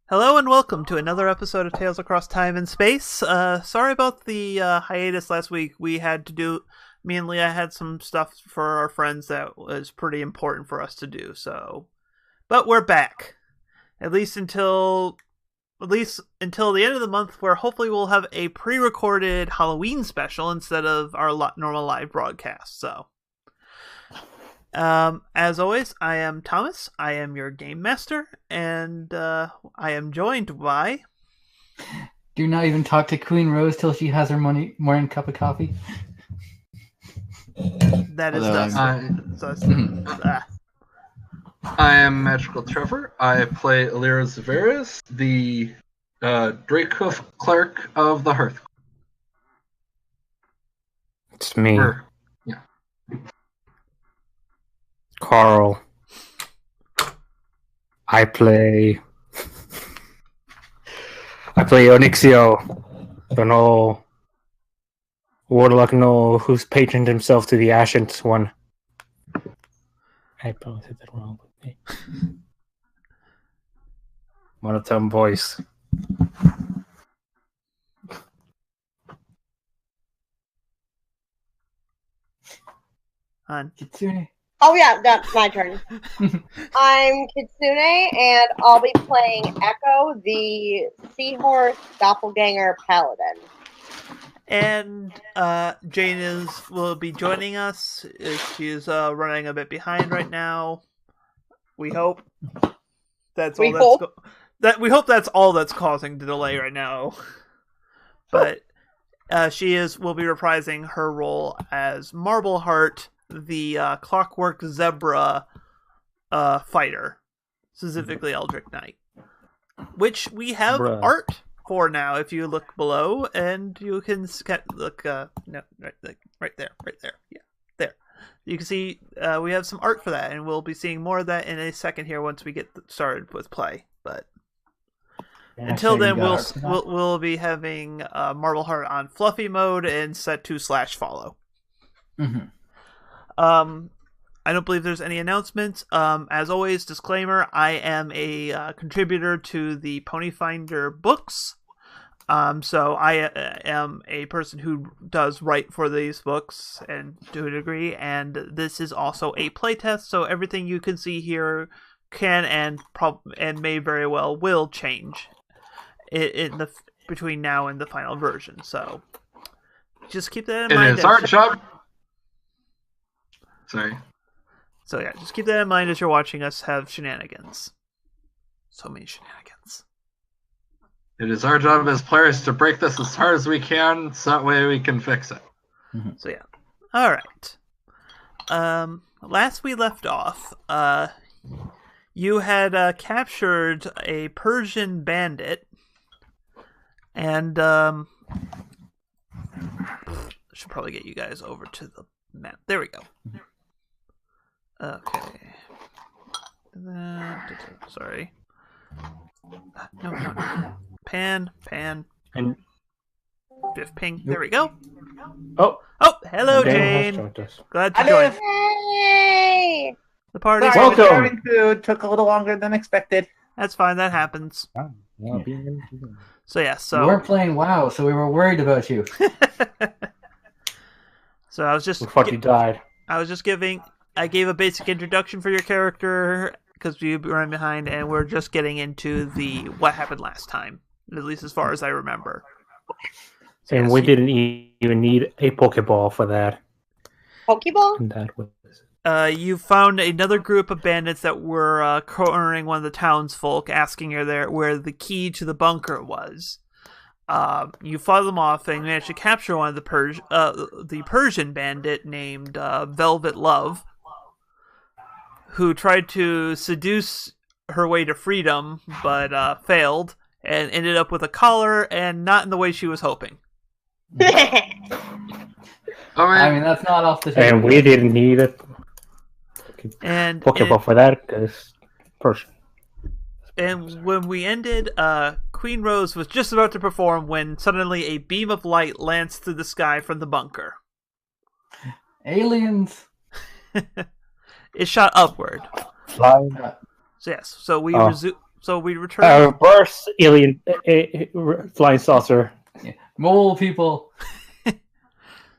Hello and welcome to another episode of Tales Across Time and Space. Sorry about the hiatus last week. Me and Leah had some stuff for our friends that was pretty important for us to do. But we're back, at least until the end of the month, where hopefully we'll have a pre-recorded Halloween special instead of our normal live broadcast. So, as always, I am Thomas. I am your game master, and I am joined by. Do not even talk to Queen Rose till she has her morning cup of coffee. That is I am Magical Trevor. I play Alira Zveris, the Dracehoof Clerk of the Hearth. It's me. Yeah. Carl. I play Onyxio. Don't know Warlock who's patroned himself to the Ascent one. I probably said that wrong. Monotone voice. Kitsune. Oh yeah, that's my turn. I'm Kitsune, and I'll be playing Echo, the seahorse doppelganger paladin. And Jane will be joining us. She's running a bit behind right now. We hope that's all. We hope that's all that's causing the delay right now. But will be reprising her role as Marbleheart, the Clockwork Zebra fighter, specifically Eldritch Knight, which we have art for now. If you look below, and you can look right there, yeah, there. You can see we have some art for that, and we'll be seeing more of that in a second here once we get started with play. But until then, we'll be having Marbleheart on Fluffy mode and set to /follow. Mm-hmm. I don't believe there's any announcements. As always, disclaimer: I am a contributor to the Ponyfinder books. So I am a person who does write for these books, and to a degree, and this is also a playtest. So everything you can see here can and may very well will change in the between now and the final version. So just keep that in mind. It is our job. Sorry. So yeah, just keep that in mind as you're watching us have shenanigans. So many shenanigans. It is our job as players to break this as hard as we can, so that way we can fix it. So yeah. Alright. Last we left off, you had captured a Persian bandit, and should probably get you guys over to the map. There we go. Okay. Sorry. No. Pan. And Biff ping. There we go. oh, hello, Dan has Jane. joined us. Glad to join. Yay! The party's Sorry, Welcome. returning food took a little longer than expected. That's fine. That happens. So yeah. We weren't playing WoW, so we were worried about you. So I was just. We thought you died. I gave a basic introduction for your character because you ran behind, and we're just getting into what happened last time, at least as far as I remember. So, And yes, we didn't even need a Pokeball for that. Pokeball? And that was you found another group of bandits that were cornering one of the townsfolk, asking her where the key to the bunker was. You fought them off and managed to capture one of the Persian bandit named Velvet Love, who tried to seduce her way to freedom, but failed, and ended up with a collar, and not in the way she was hoping. I mean, that's not off the table. and we didn't need a Pokeball for that because Persian. And when we ended, Queen Rose was just about to perform when suddenly a beam of light lands through the sky from the bunker. Aliens. It shot upward. Flying. So yes, so we returned. Reverse alien flying saucer. Mole people.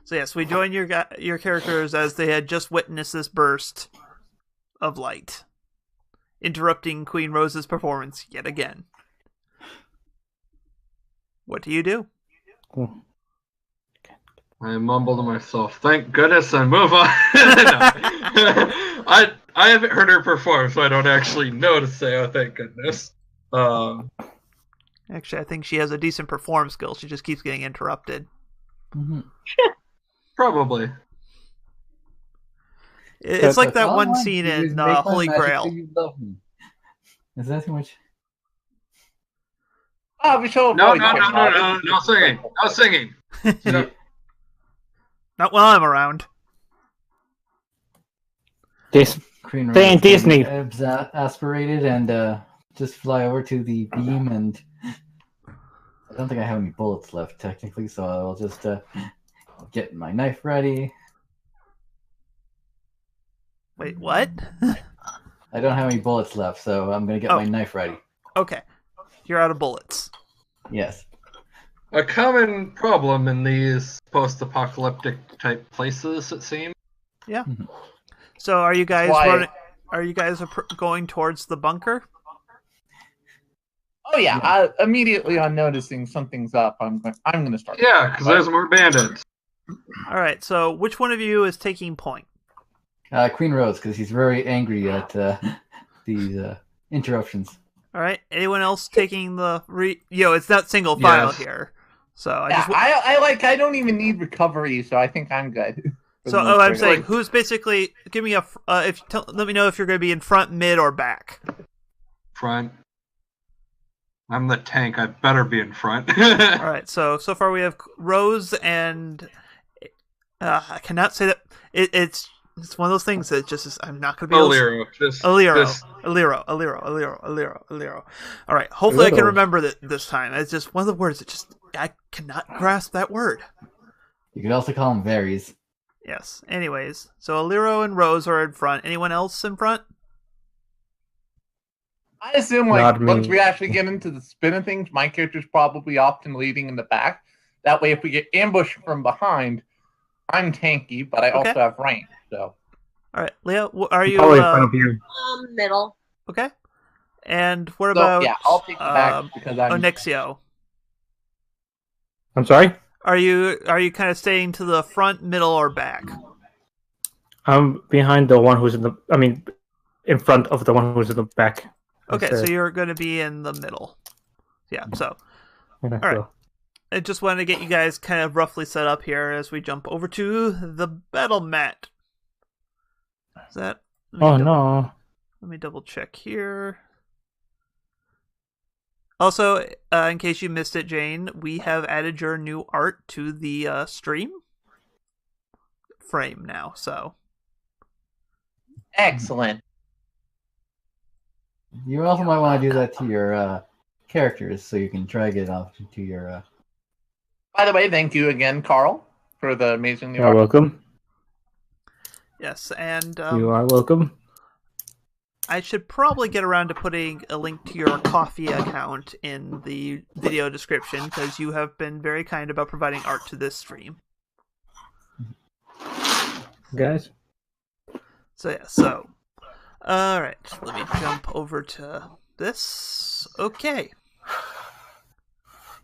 So yes, we joined your characters as they had just witnessed this burst of light, interrupting Queen Rose's performance yet again. What do you do? I mumble to myself, thank goodness, and move on. I haven't heard her perform, so I don't actually know to say, oh, thank goodness. Actually, I think she has a decent perform skill. She just keeps getting interrupted. Mm-hmm. Probably. It's like that one scene in Holy Grail. Is that too much? Oh, we showed No singing. No singing. Not while I'm around. This Queen Stay in Rose Disney. aspirated and just fly over to the beam, and I don't think I have any bullets left technically, so I'll just get my knife ready. Wait, what? I don't have any bullets left, so I'm gonna get my knife ready. Okay. You're out of bullets. Yes. A common problem in these post-apocalyptic type places, it seems. Yeah. So are you guys going towards the bunker? Oh yeah, immediately on noticing something's up, I'm going to start. Yeah, because there's more bandits. All right. So which one of you is taking point? Queen Rose, because he's very angry at these interruptions. All right. Anyone else taking the it's not single file here. So I don't even need recovery, so I think I'm good. So I'm saying who's basically give me let me know if you're going to be in front, mid, or back. Front. I'm the tank. I better be in front. All right. So far we have Rose and I cannot say that it's one of those things that just is, I'm not going to be Aliro. All right. Hopefully I can remember that this time. It's just one of the words that I cannot grasp that word. You could also call him Varys. Yes. Anyways, so Aliro and Rose are in front. Anyone else in front? I assume, Not me. once we actually get into the spin of things, my character's probably often leading in the back. That way, if we get ambushed from behind, I'm tanky, but I Okay. also have range. So, All right, Leo, are you Probably in front of you. Middle. okay? And what so about yeah, I'll take the back because I'm. Onyxio? I'm sorry? Are you kind of staying to the front, middle, or back? I'm behind the one who's in front of the one who's in the back. Okay, so you're going to be in the middle. Yeah, so. Okay, All right. so- I just wanted to get you guys kind of roughly set up here as we jump over to the battle mat. Is that? no. Let me double check here. Also, in case you missed it, Jane, we have added your new art to the stream frame now, so. Excellent. You also might want to do that to your characters so you can drag it off to your. By the way, thank you again, Carl, for the amazing new You're art. welcome. Yes, and You are welcome. I should probably get around to putting a link to your coffee account in the video description because you have been very kind about providing art to this stream. Guys? So yeah, so. Alright, let me jump over to this. Okay.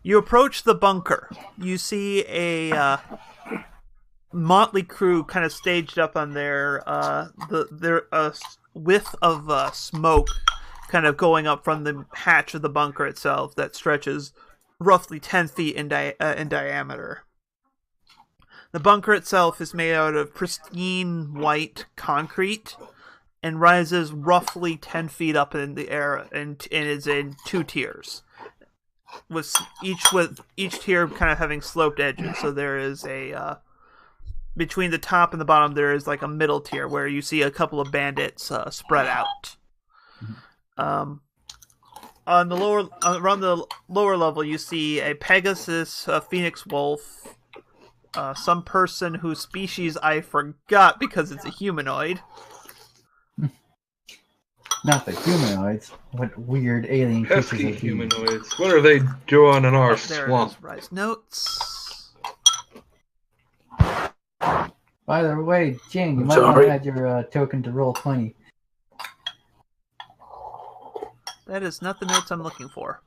You approach the bunker. You see a motley crew kind of staged up on their whiff of smoke kind of going up from the hatch of the bunker itself that stretches roughly 10 feet in diameter. The bunker itself is made out of pristine white concrete and rises roughly 10 feet up in the air and is in 2 tiers. With each tier kind of having sloped edges, so there is a between the top and the bottom there is like a middle tier where you see a couple of bandits spread out. On the around the lower level you see a Pegasus, a Phoenix Wolf, some person whose species I forgot because it's a humanoid. Not the humanoids. What weird alien creatures Pesky are these? humanoids. What are they doing in our There swamp? it is. Rise notes. By the way, Jane, you might Sorry. want to add your token to roll 20. That is not the notes I'm looking for.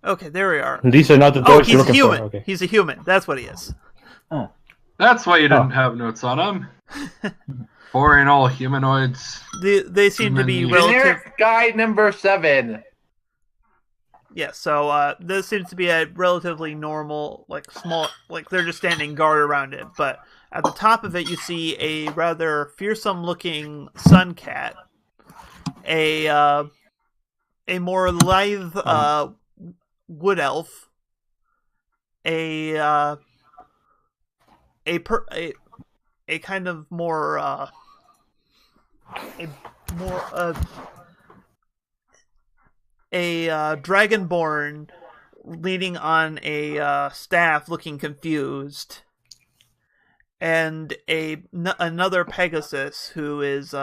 Okay, there we are. These are not the Oh, dogs he's you're a looking human. for. Okay. He's a human. That's what he is. That's why you didn't have notes on them. Boring all humanoids. They seem to be Human. relative. Generic guide number 7. Yeah, so this seems to be a relatively normal, like small, like they're just standing guard around it. But at the top of it, you see a rather fearsome-looking sun cat, a more lithe wood elf, a kind of more a dragonborn leaning on a staff, looking confused, and another Pegasus who is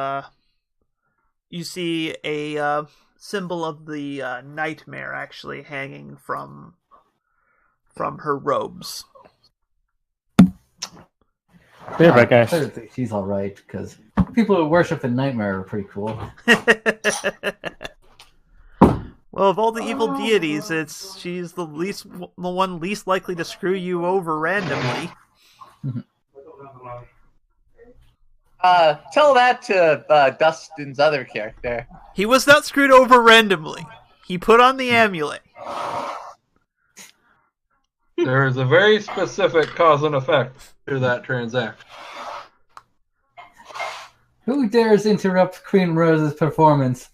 you see a symbol of the nightmare actually hanging from her robes. They're right, guys. Clearly she's alright, because people who worship in Nightmare are pretty cool. Well, of all the evil deities, she's the one least likely to screw you over randomly. Tell that to Dustin's other character. He was not screwed over randomly. He put on the amulet. There is a very specific cause and effect to that transaction. Who dares interrupt Queen Rose's performance?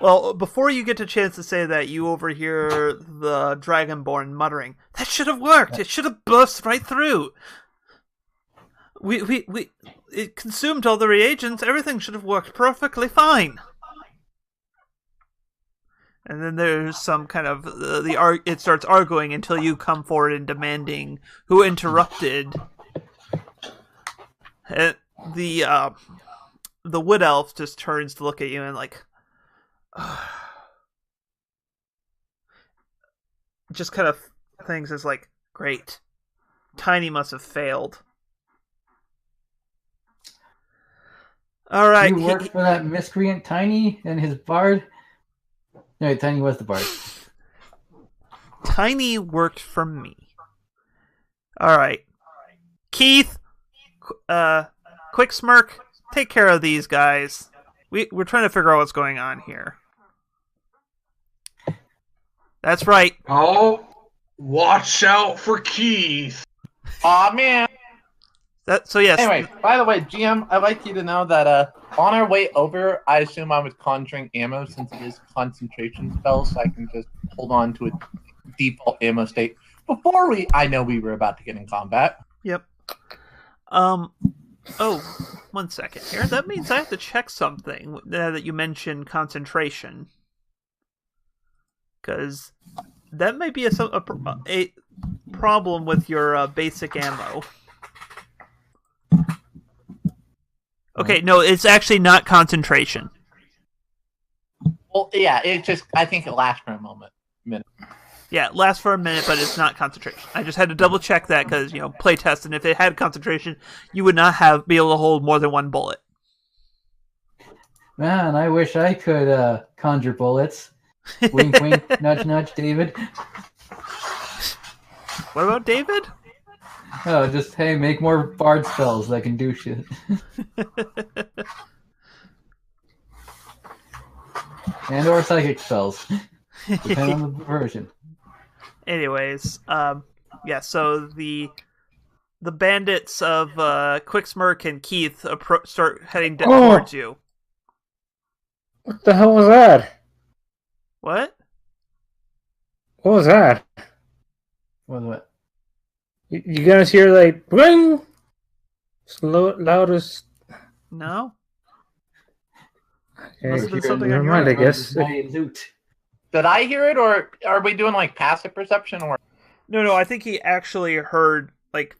Well, before you get a chance to say that, you overhear the Dragonborn muttering, "That should have worked! It should have burst right through! It consumed all the reagents, everything should have worked perfectly fine!" And then there's some kind of it starts arguing until you come forward and demanding who interrupted. And the wood elf just turns to look at you and like, just kind of thinks is like, great, Tiny must have failed. All right, You worked for that miscreant Tiny and his bard. No, Tiny was the bard. Tiny worked for me. All right, Keith. Quick smirk. Take care of these guys. We're trying to figure out what's going on here. That's right. Oh, watch out for Keith. Aw, man. So yes. Anyway, by the way, GM, I'd like you to know that on our way over, I assume I was conjuring ammo since it is concentration spells, so I can just hold on to a default ammo state before I know we were about to get in combat. Yep. Oh, 1 second here. That means I have to check something that you mentioned concentration. Because that might be a problem with your basic ammo. Okay, no, it's actually not concentration. Well, yeah, I think it lasts for a minute. Yeah, it lasts for a minute, but it's not concentration. I just had to double check that because, playtest, and if it had concentration, you would not be able to hold more than one bullet. Man, I wish I could conjure bullets. Wink, wink, nudge, nudge, David. What about David? Oh, just, hey, make more bard spells that can do shit. And or psychic spells. Depending on the version. Anyways, yeah, so the bandits of Quicksmirk and Keith start heading towards you. What the hell was that? What? What was that? What? You guys hear like ring? Loudest. No. Okay, Must have been something never on your mind, I end. guess. Loot. Did I hear it, or are we doing like passive perception, or? No, I think he actually heard, like,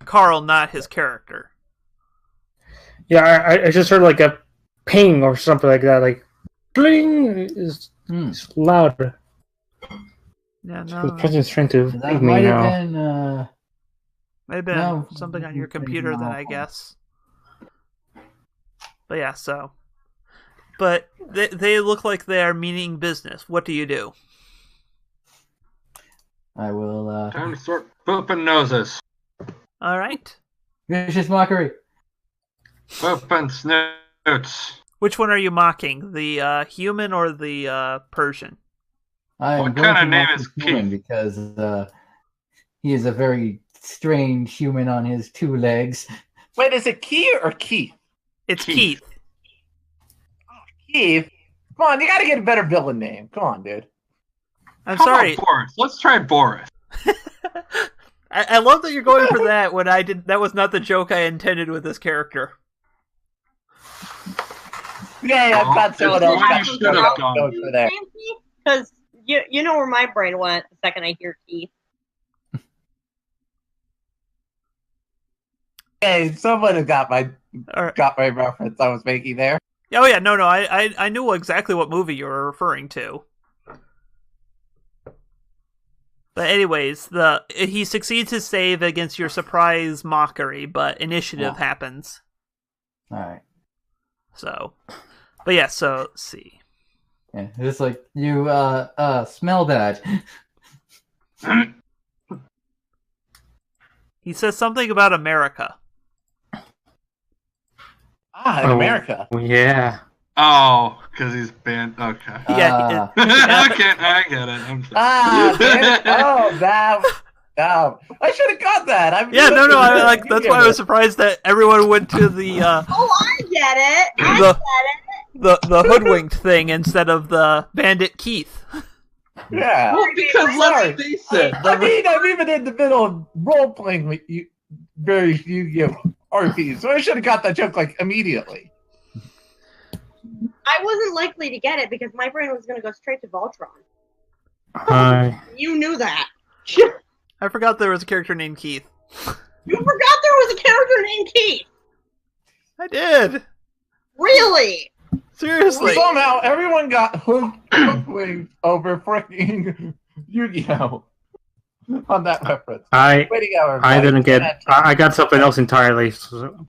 Carl, not his character. Yeah, I just heard like a ping or something like that, like bling is loud. Yeah, no. The president's trying to That leave me might have now. been, Might have been No. something on your computer then, I guess. But yeah, so. But they look like they are meaning business. What do you do? I will, Time to start pooping noses. All right. vicious mockery. Pooping snoots. Which one are you mocking? The human or the Persian? I am What going kind to of name mock is the human Keith? because he is a very strange human on his two legs. Wait, is it Key or Keith? It's Keith. Keith. Keith? Come on, you gotta get a better villain name. Come on, dude. I'm How sorry. about Boris? Let's try Boris. I love that you're going for that when I did. That was not the joke I intended with this character. Yeah, I've got someone else. What you that should goes have done. for there. Because you know where my brain went the second I hear Keith. Hey, someone has got my All right. reference I was making there. Oh yeah, no, I knew exactly what movie you were referring to. But anyways, he succeeds his save against your surprise mockery, but initiative happens. All right. So, but yeah, so let's see. Yeah, it's like you smell that. He says something about America. Ah, in America. Yeah. Oh, because he's banned. Okay. Yeah. Okay, I get it. I'm sorry. Ah, damn it. Oh, that. Oh, I should have got that. Yeah, no, that's why I was surprised that everyone went to the Oh, I get it. I get it. the hoodwinked thing instead of the bandit Keith. Yeah. Well, because let's face it. I'm even in the middle of role playing with you, various Yu-Gi-Oh RPs, so I should have got that joke like immediately. I wasn't likely to get it because my brain was going to go straight to Voltron. Hi. You knew that. I forgot there was a character named Keith. You forgot there was a character named Keith. I did. Really? Seriously. Somehow everyone got hooked over freaking Yu-Gi-Oh! On that reference. I Way to go, I everybody. didn't get. I got something else entirely. So.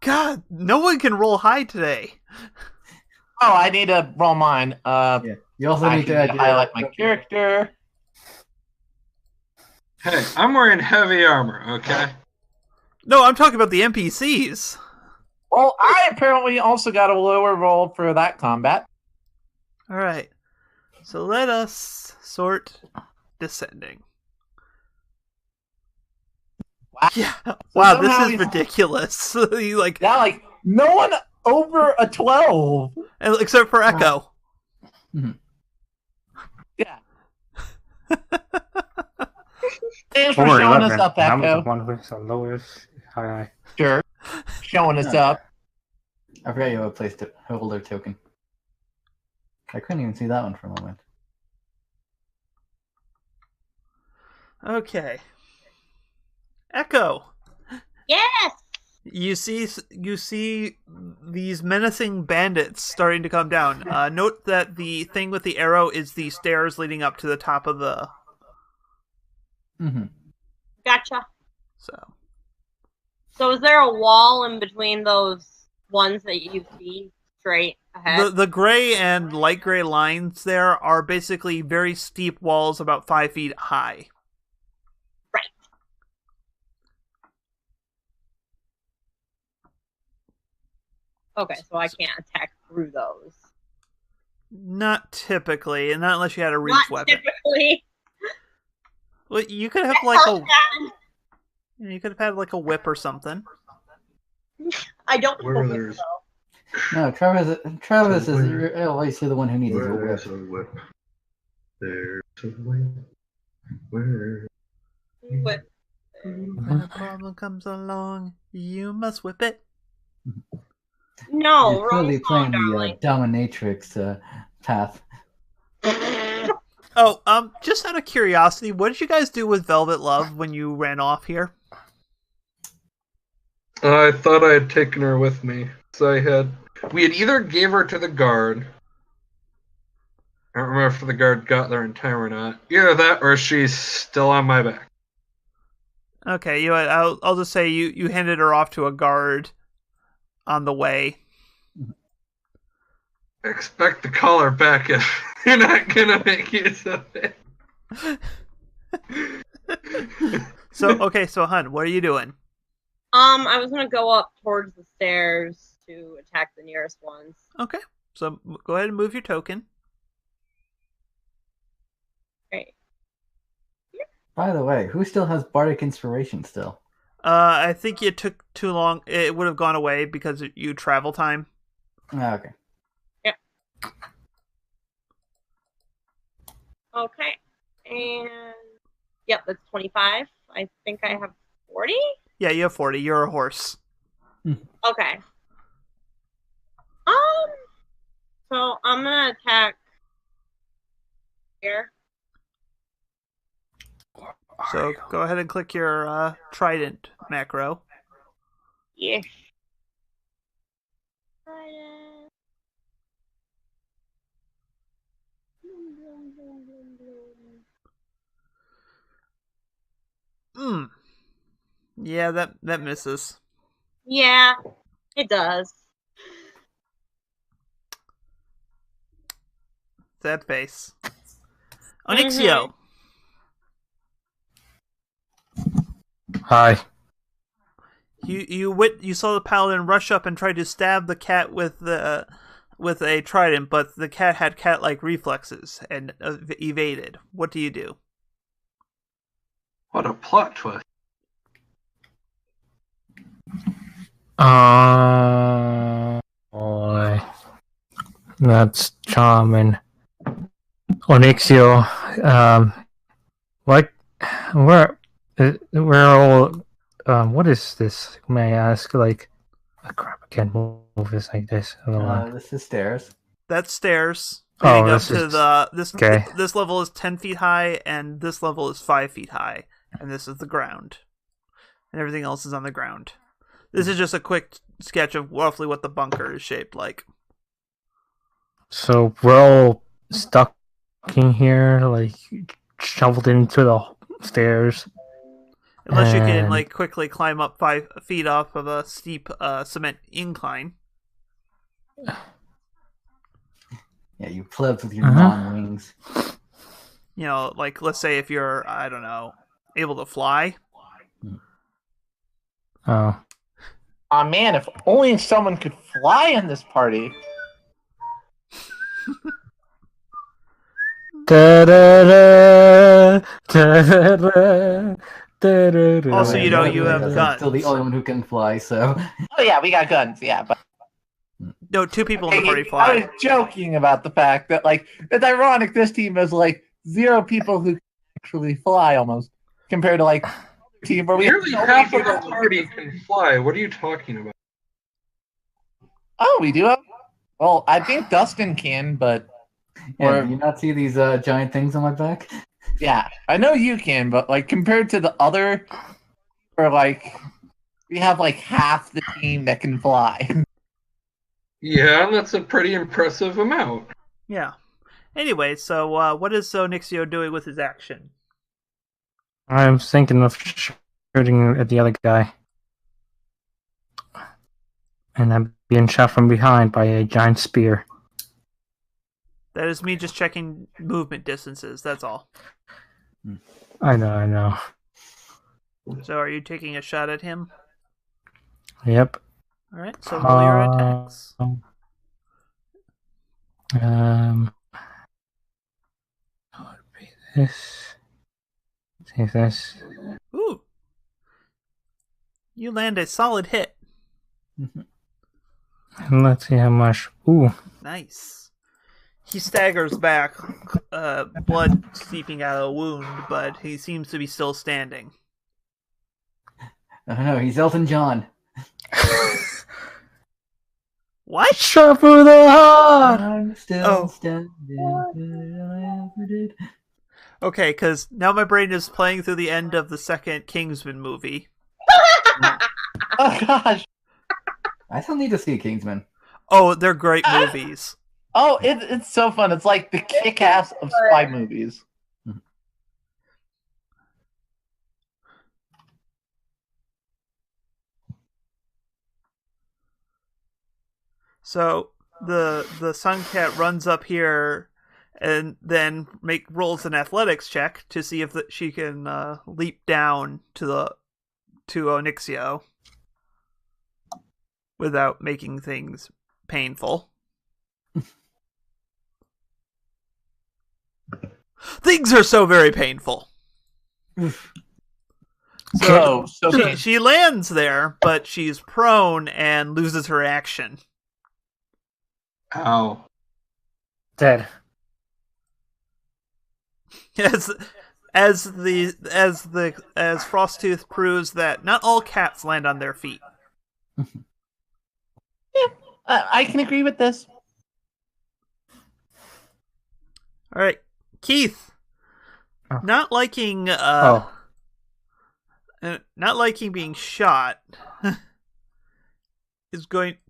God, no one can roll high today. Oh, I need to roll mine. Yeah. You also I need to need to highlight my character. Hey, I'm wearing heavy armor, okay? No, I'm talking about the NPCs. Well, I apparently also got a lower roll for that combat. All right. So let us sort descending. Wow. Yeah. Wow, this somehow is he's- ridiculous. You, like, Yeah, like no one over a 12. except for Echo. Yeah. Thanks for Or showing 11. us up, I'm the Echo. one with the lowest. Hi. Sure. Showing us up. I forgot you have a place to hold their token. I couldn't even see that one for a moment. Okay. Echo. Yes. You see these menacing bandits starting to come down. Note that the thing with the arrow is the stairs leading up to the top of the. Mm-hmm. Gotcha. So is there a wall in between those ones that you see straight ahead? the gray and light gray lines there are basically very steep walls about 5 feet high. Right. Okay, so I can't attack through those. Not typically, and not unless you had a reach Not weapon. typically. Well, you could have like you could have had like a whip or something. I don't Where know there's- No, Travis is always the one who needs his whip. There's a whip. There's a whip. Where? Whip. When a problem comes along, you must whip it. No, You're wrong clearly song, playing the darling. dominatrix path. Oh, just out of curiosity, what did you guys do with Velvet Love when you ran off here? I thought I had taken her with me. So we had either gave her to the guard. I don't remember if the guard got there in time or not. Either that or she's still on my back. Okay, you know what, I'll just say you handed her off to a guard on the way. Expect to call her back if you're not gonna make use of it. So Hun, what are you doing? I was gonna go up towards the stairs to attack the nearest ones. Okay, so go ahead and move your token. Great. By the way, who still has Bardic Inspiration still? I think it took too long. It would have gone away because you travel time. Ah, okay. Okay. And yep, that's 25. I think I have 40. Yeah, you have 40. You're a horse. Okay. So I'm gonna attack here. So go ahead and click your trident macro. Yes. Yeah, that misses. Yeah, it does. That face. Onyxio. Hi. You saw the paladin rush up and try to stab the cat with a trident, but the cat had cat-like reflexes and evaded. What do you do? What a plot twist. Boy. That's charming. Onyxio, we're all, what is this, may I ask, like, crap, I can't move this like this. Hold on. This is stairs. That's stairs. Oh, Leading up this to is- okay. This level is 10 feet high, and this level is 5 feet high, and this is the ground, and everything else is on the ground. This is just a quick sketch of roughly what the bunker is shaped like. So we're all stuck in here, like shoveled into the stairs. Unless you can And- like quickly climb up 5 feet off of a steep cement incline. Yeah, you plebs with your Uh-huh. non-wings. You know, like let's say if you're, I don't know, able to fly. Oh, Aw man, if only someone could fly in this party. da-da-da, da-da-da, da-da-da. Also, you know, Right, you have because I'm guns. still the only one who can fly, so... Oh yeah, we got guns, yeah, but No, 2 people in the party I fly. was joking about the fact that, like, it's ironic this team has, like, 0 people who can actually fly, almost, compared to, like, the team where we have Nearly so many half of people the who- party can fly. What are you talking about? Oh, we do have... Well, I think Dustin can, but, Yeah, Or- do you not see these giant things on my back? yeah, I know you can, but, like, compared to the other, where, like, we have, like, half the team that can fly. Yeah, that's a pretty impressive amount. Yeah. Anyway, so what is Onyxio doing with his action? I'm thinking of shooting at the other guy. And I'm being shot from behind by a giant spear. That is me just checking movement distances, that's all. I know. So are you taking a shot at him? Yep. Alright, so roll your attacks. Would be this. See this. Ooh! You land a solid hit. And let's see how much. Ooh. Nice. He staggers back, blood seeping out of a wound, but he seems to be still standing. I don't know, he's Elton John. What? Shot for the heart! I'm still Oh. standing where I ever did. Okay, because now my brain is playing through the end of the second Kingsman movie. Oh, gosh. I still need to see Kingsman. Oh, they're great movies. Oh, it's so fun. It's like the kick-ass of spy movies. So the Sun Cat runs up here and then rolls an athletics check to see if she can leap down to Onyxio without making things painful. Things are so very painful. So She lands there, but she's prone and loses her action. Ow. Dead. As Frosttooth proves that not all cats land on their feet. I can agree with this. All right, Keith. Oh. Not liking being shot.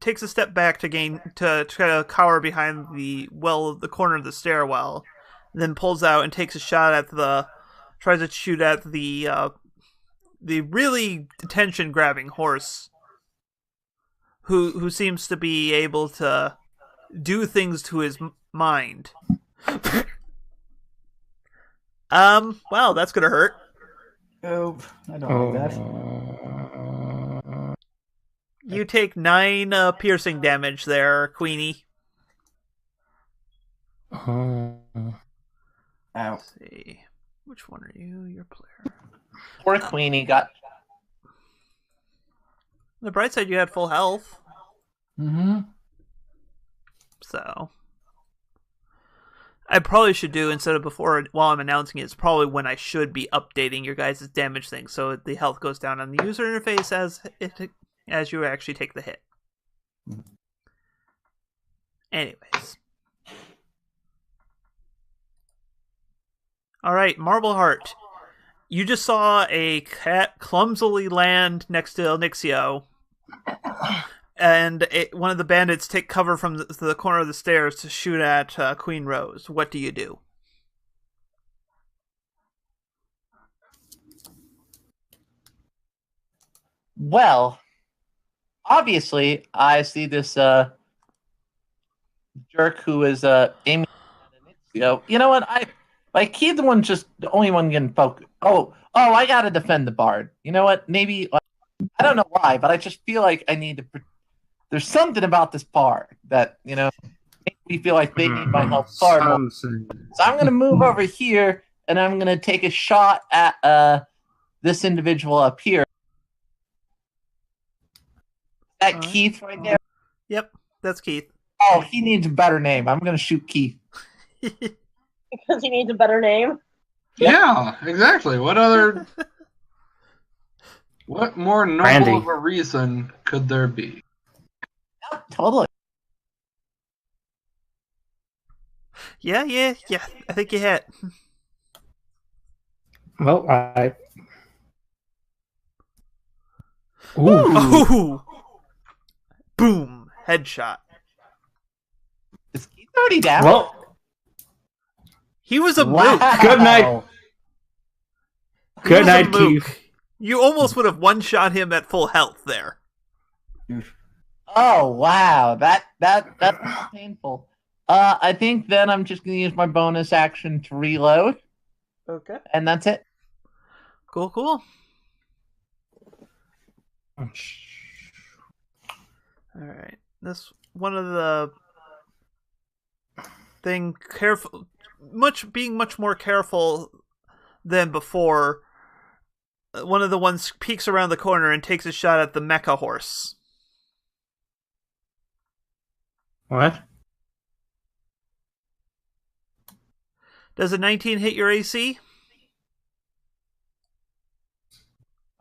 Takes a step back to try to cower behind the corner of the stairwell, then pulls out and takes a shot at tries to shoot at the really attention grabbing horse, who seems to be able to do things to his mind. Wow, that's gonna hurt. Oh, I don't like that. You take 9 piercing damage there, Queenie. Ow. Let's see. Which one are you? Your player. Poor Queenie got... On the bright side, you had full health. Mm-hmm. So I probably should do, instead of while I'm announcing it, it's probably when I should be updating your guys' damage thing, so the health goes down on the user interface as you actually take the hit. Anyways. Alright, Marbleheart. You just saw a cat clumsily land next to Elnixio, and one of the bandits take cover from the corner of the stairs to shoot at Queen Rose. What do you do? Well, obviously, I see this jerk who is aiming. You know what? He's the only one getting focused. Oh, I gotta defend the bard. You know what? Maybe I don't know why, but I just feel like I need to. There's something about this bard that makes me feel like they need my help far more. So I'm gonna move over here, and I'm gonna take a shot at this individual up here. That Keith right there. Yep, that's Keith. Oh, he needs a better name. I'm gonna shoot Keith. Because he needs a better name. Yeah, exactly. What more noble Randy. of a reason could there be? Yep, totally. Yeah. I think you hit. Well, I. Ooh. Boom. Headshot. Is Keith already down? Well, He was a wow. mook. good night. He Good was a night, mook. Keith. You almost would have one-shot him at full health there. Oh wow, that's painful. I think then I'm just gonna use my bonus action to reload, Okay. and that's it. Cool. Alright. This one of the thing being much more careful than before. One of the ones peeks around the corner and takes a shot at the mecha horse. What? Does a 19 hit your AC?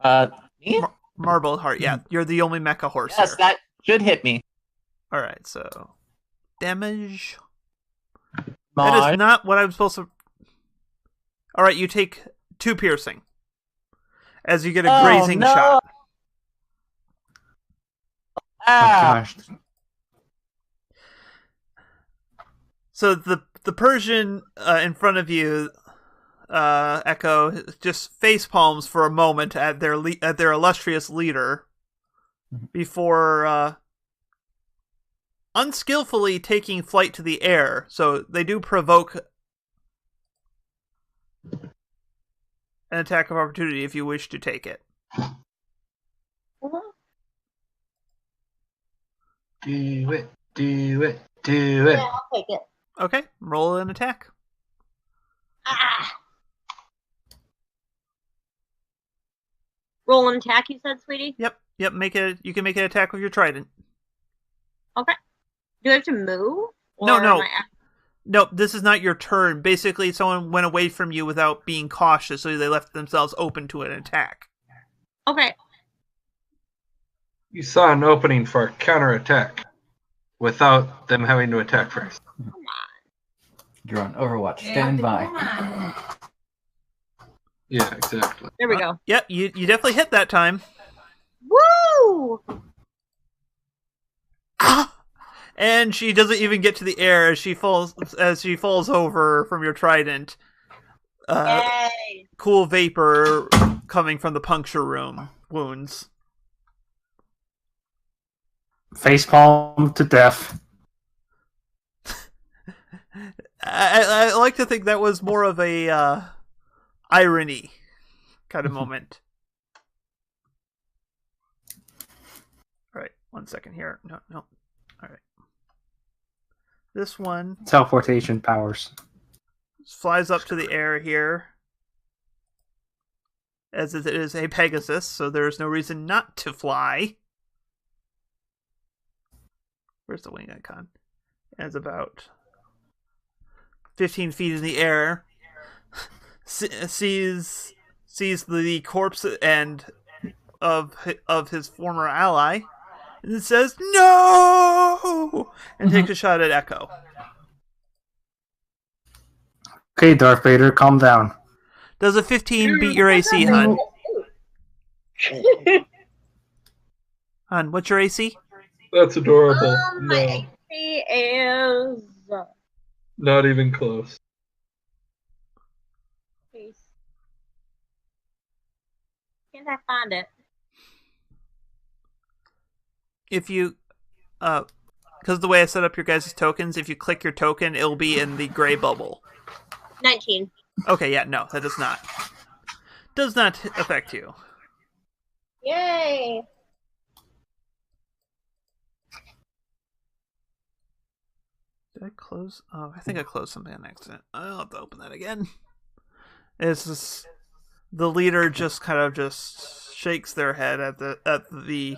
Me? Marbleheart, yeah. You're the only mecha horse Yes, here. that should hit me. Alright, so damage. That My- is not what I'm supposed to. Alright, you take 2 piercing. As you get a grazing no. shot. Oh, Ah, gosh. So the Persian in front of you, Echo, just face palms for a moment at their illustrious leader before unskillfully taking flight to the air. So they do provoke an attack of opportunity if you wish to take it. Do it. Yeah, I'll take it. Okay, roll an attack. Ah. Roll an attack, you said, sweetie? Yep. You can make an attack with your trident. Okay. Do I have to move? No. Or am I- No, this is not your turn. Basically, someone went away from you without being cautious, so they left themselves open to an attack. Okay. You saw an opening for a counterattack without them having to attack first. You're on Overwatch. Stand by. Yeah, exactly. There we go. Yep, you definitely hit that time. Woo! And she doesn't even get to the air as she falls over from your trident. Yay! Cool vapor coming from the puncture room wounds. Facepalm to death. I like to think that was more of a irony kind of moment. All right, 1 second here. No. All right. This one Teleportation powers. flies up to the air here, as it is a Pegasus, so there's no reason not to fly. Where's the wing icon? It's about 15 feet in the air. Sees the corpse and of his former ally, And it says, no! And takes a shot at Echo. Okay, Darth Vader, calm down. Does a 15 beat your AC, hun? Hun, what's your AC? That's adorable. My No, AC is. not even close. Can't I find it? If you, because the way I set up your guys' tokens, if you click your token, it'll be in the gray bubble. 19. Okay, yeah, no, that does not. Does not affect you. Yay! Did I close? Oh, I think I closed something on accident. I'll have to open that again. It's just, the leader just kind of just shakes their head at the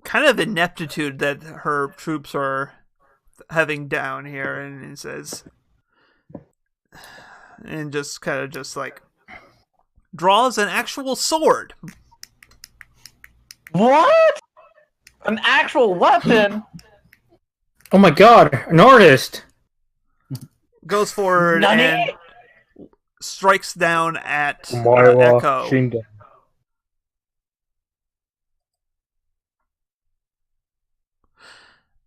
kind of ineptitude that her troops are having down here, and he says, and just kind of just like draws an actual sword. What? An actual weapon? Oh my god, an artist! Goes forward Nani? and strikes down at Maiwa Echo. Shinda.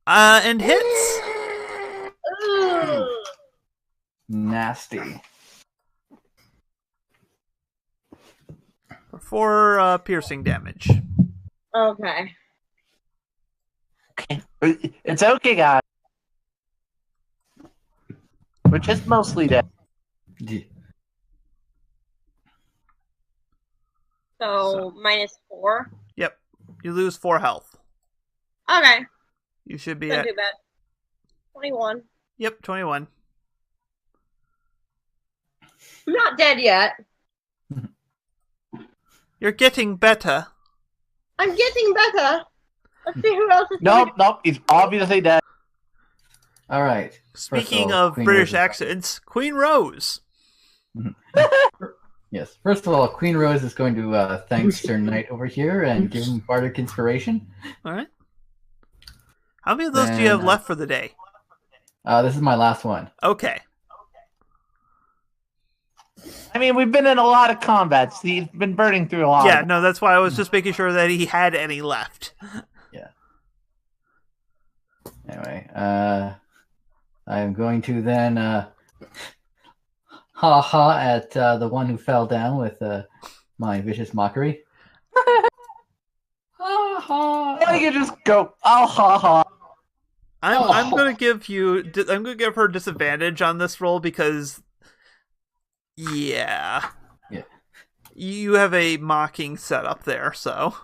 And hits. Ooh. Nasty. For piercing damage. Okay. It's okay, guys. We're just mostly dead. So -4. Yep. You lose 4 health. Okay. You should be Not at... too bad. 21. Yep, 21. I'm not dead yet. You're getting better. I'm getting better. Let's see who else is Nope, he's obviously dead. All right. Speaking all, of Queen British Rose is- accents, Queen Rose. Yes. First of all, Queen Rose is going to thank Sir Knight over here and give him bardic inspiration. All right. How many of those do you have left for the day? This is my last one. Okay. I mean, we've been in a lot of combats. He's been burning through a lot. Yeah, of no, that's why I was just making sure that he had any left. Yeah. Anyway, I'm going to then ha at the one who fell down with my vicious mockery. Ha ha. Why don't you just go? Oh, ha ha. I'm gonna give her disadvantage on this roll because, yeah, you have a mocking setup there, so.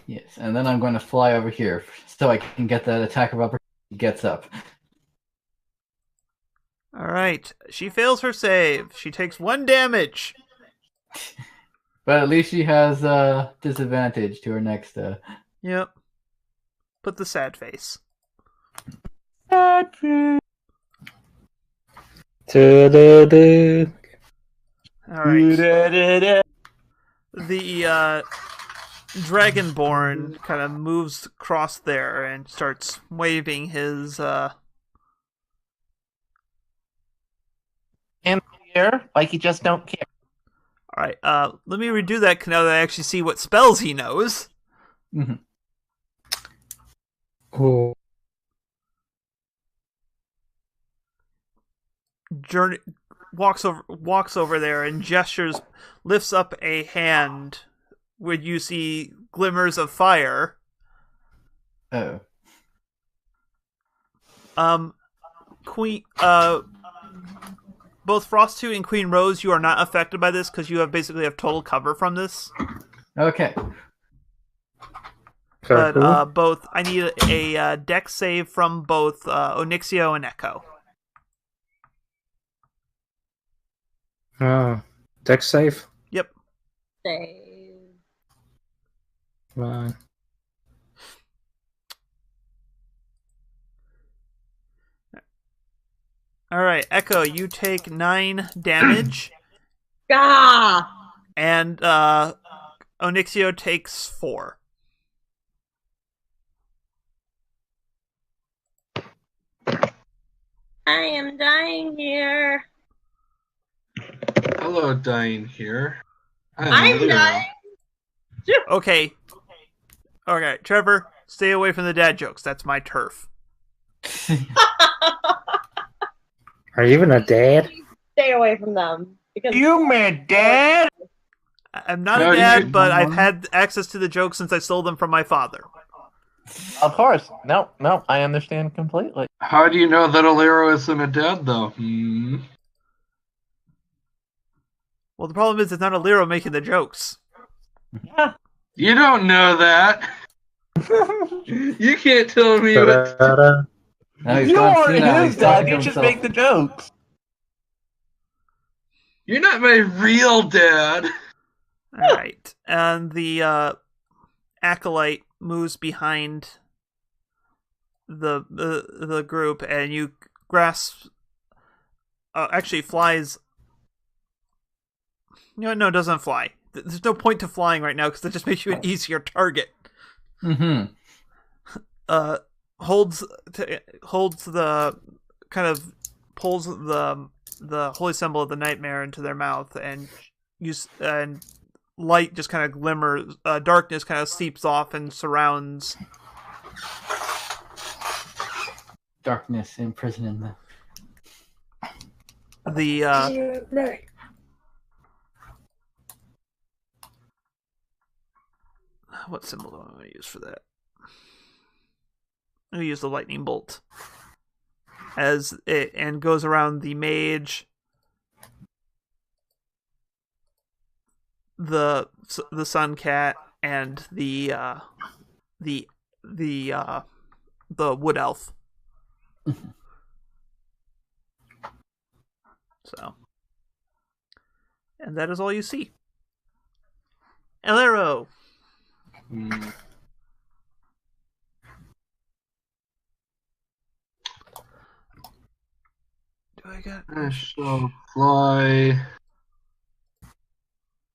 Yes, and then I'm going to fly over here so I can get that attack of opportunity. He gets up. All right, she fails her save. She takes 1 damage. But at least she has disadvantage to her next. Yep. Put the sad face. Du-du-du. All right. The Dragonborn kind of moves across there and starts waving his And here, like you just don't care. All right. Let me redo that now that I actually see what spells he knows. Mhm. Oh. Journey walks over there and gestures, lifts up a hand when you see glimmers of fire. Oh. Queen both Frost 2 and Queen Rose, you are not affected by this because you basically have total cover from this. Okay. But both, I need a dex save from both Onyxio and Echo. Dex save? Yep. Save. Come on. Alright, Echo, you take 9 damage. Ah! And Onyxio takes 4. I am dying here. Hello, dying here. I'm dying. Okay. Okay, Trevor, stay away from the dad jokes. That's my turf. Are you even a dad? Stay away from them because You my dad? I'm not No, a dad, you- but I've had access to the jokes since I stole them from my father. Of course. No, I understand completely. How do you know that Alero isn't a dad, though? Hmm. Well, the problem is it's not Alero making the jokes. Yeah. You don't know that. You can't tell me what. Da-da-da. Now he's You gone are senile. his He's talking dad. to You just himself. make the jokes. You're not my real dad. All right, and the acolyte moves behind the group, and you grasp. Actually, flies. No, it doesn't fly. There's no point to flying right now because that just makes you an easier target. Mm-hmm. Holds the kind of pulls the holy symbol of the nightmare into their mouth, and light just kind of glimmers. Darkness kind of seeps off and surrounds. Darkness imprisoning them. The what symbol do I want to use for that? I'm going to use the lightning bolt as it and goes around the mage, the sun cat, and the wood elf. So, and that is all you see. Alero. Hmm. Do I got? I shall fly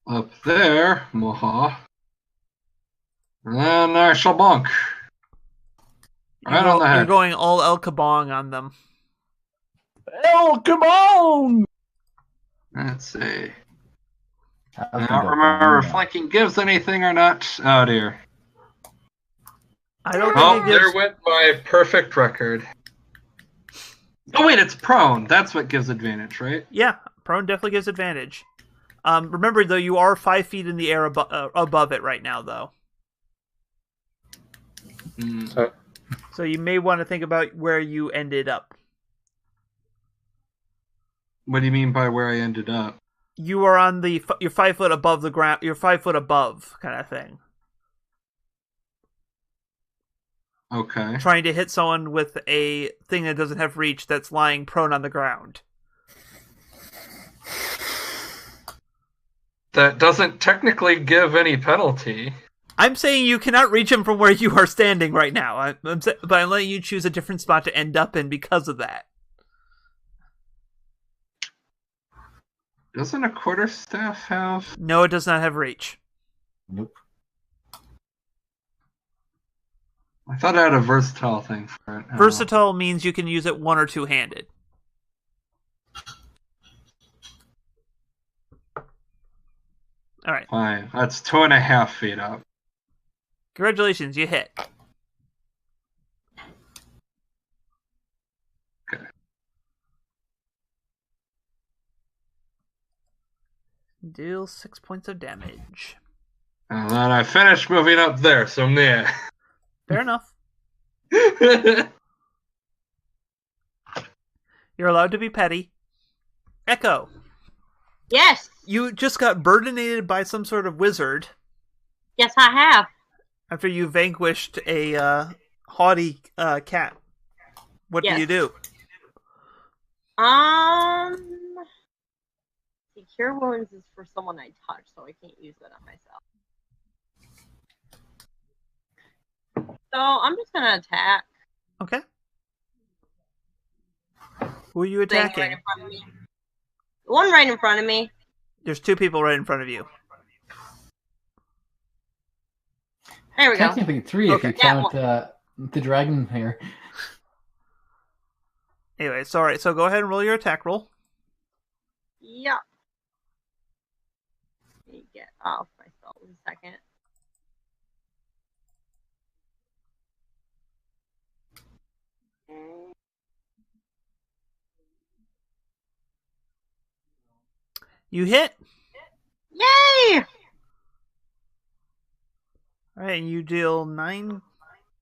up there, Moha. And then I shall bonk. Right on the You're head. going all El Kabong on them. Oh, come on! Let's see. I I was don't gonna go remember if Bongo. flanking gives anything or not. Oh dear. I don't Oh, think it gives. there went my perfect record. Oh wait, it's prone. That's what gives advantage, right? Yeah, prone definitely gives advantage. Remember though, you are 5 feet in the air above it right now, though. Mm. So you may want to think about where you ended up. What do you mean by where I ended up? You are on you're 5 foot above the ground. You're 5 foot above, kind of thing. Okay. Trying to hit someone with a thing that doesn't have reach that's lying prone on the ground. That doesn't technically give any penalty. I'm saying you cannot reach him from where you are standing right now. But I'm letting you choose a different spot to end up in because of that. Doesn't a quarterstaff have? No, it does not have reach. Nope. I thought I had a versatile thing for it. Oh. Versatile means you can use it one or two handed. All right. Fine. That's 2.5 feet up. Congratulations, you hit. Okay. Deal 6 points of damage. And then I finished moving up there, so meh. Fair enough. You're allowed to be petty. Echo, Yes. you just got burdinated by some sort of wizard Yes, I have. after you vanquished a haughty cat. What do Yes. you do? See, Cure Wounds is for someone I touch, so I can't use that on myself. So I'm just gonna attack. Okay. Who are you Thing right attacking? in front of me. The one right in front of me. There's two people right in front of you. There we go. Technically 3 if Okay. you count the dragon here. Anyway, so alright, so go ahead and roll your attack roll. Yep. Let me get off my spells a second. You hit. Yay! Alright, and you deal 9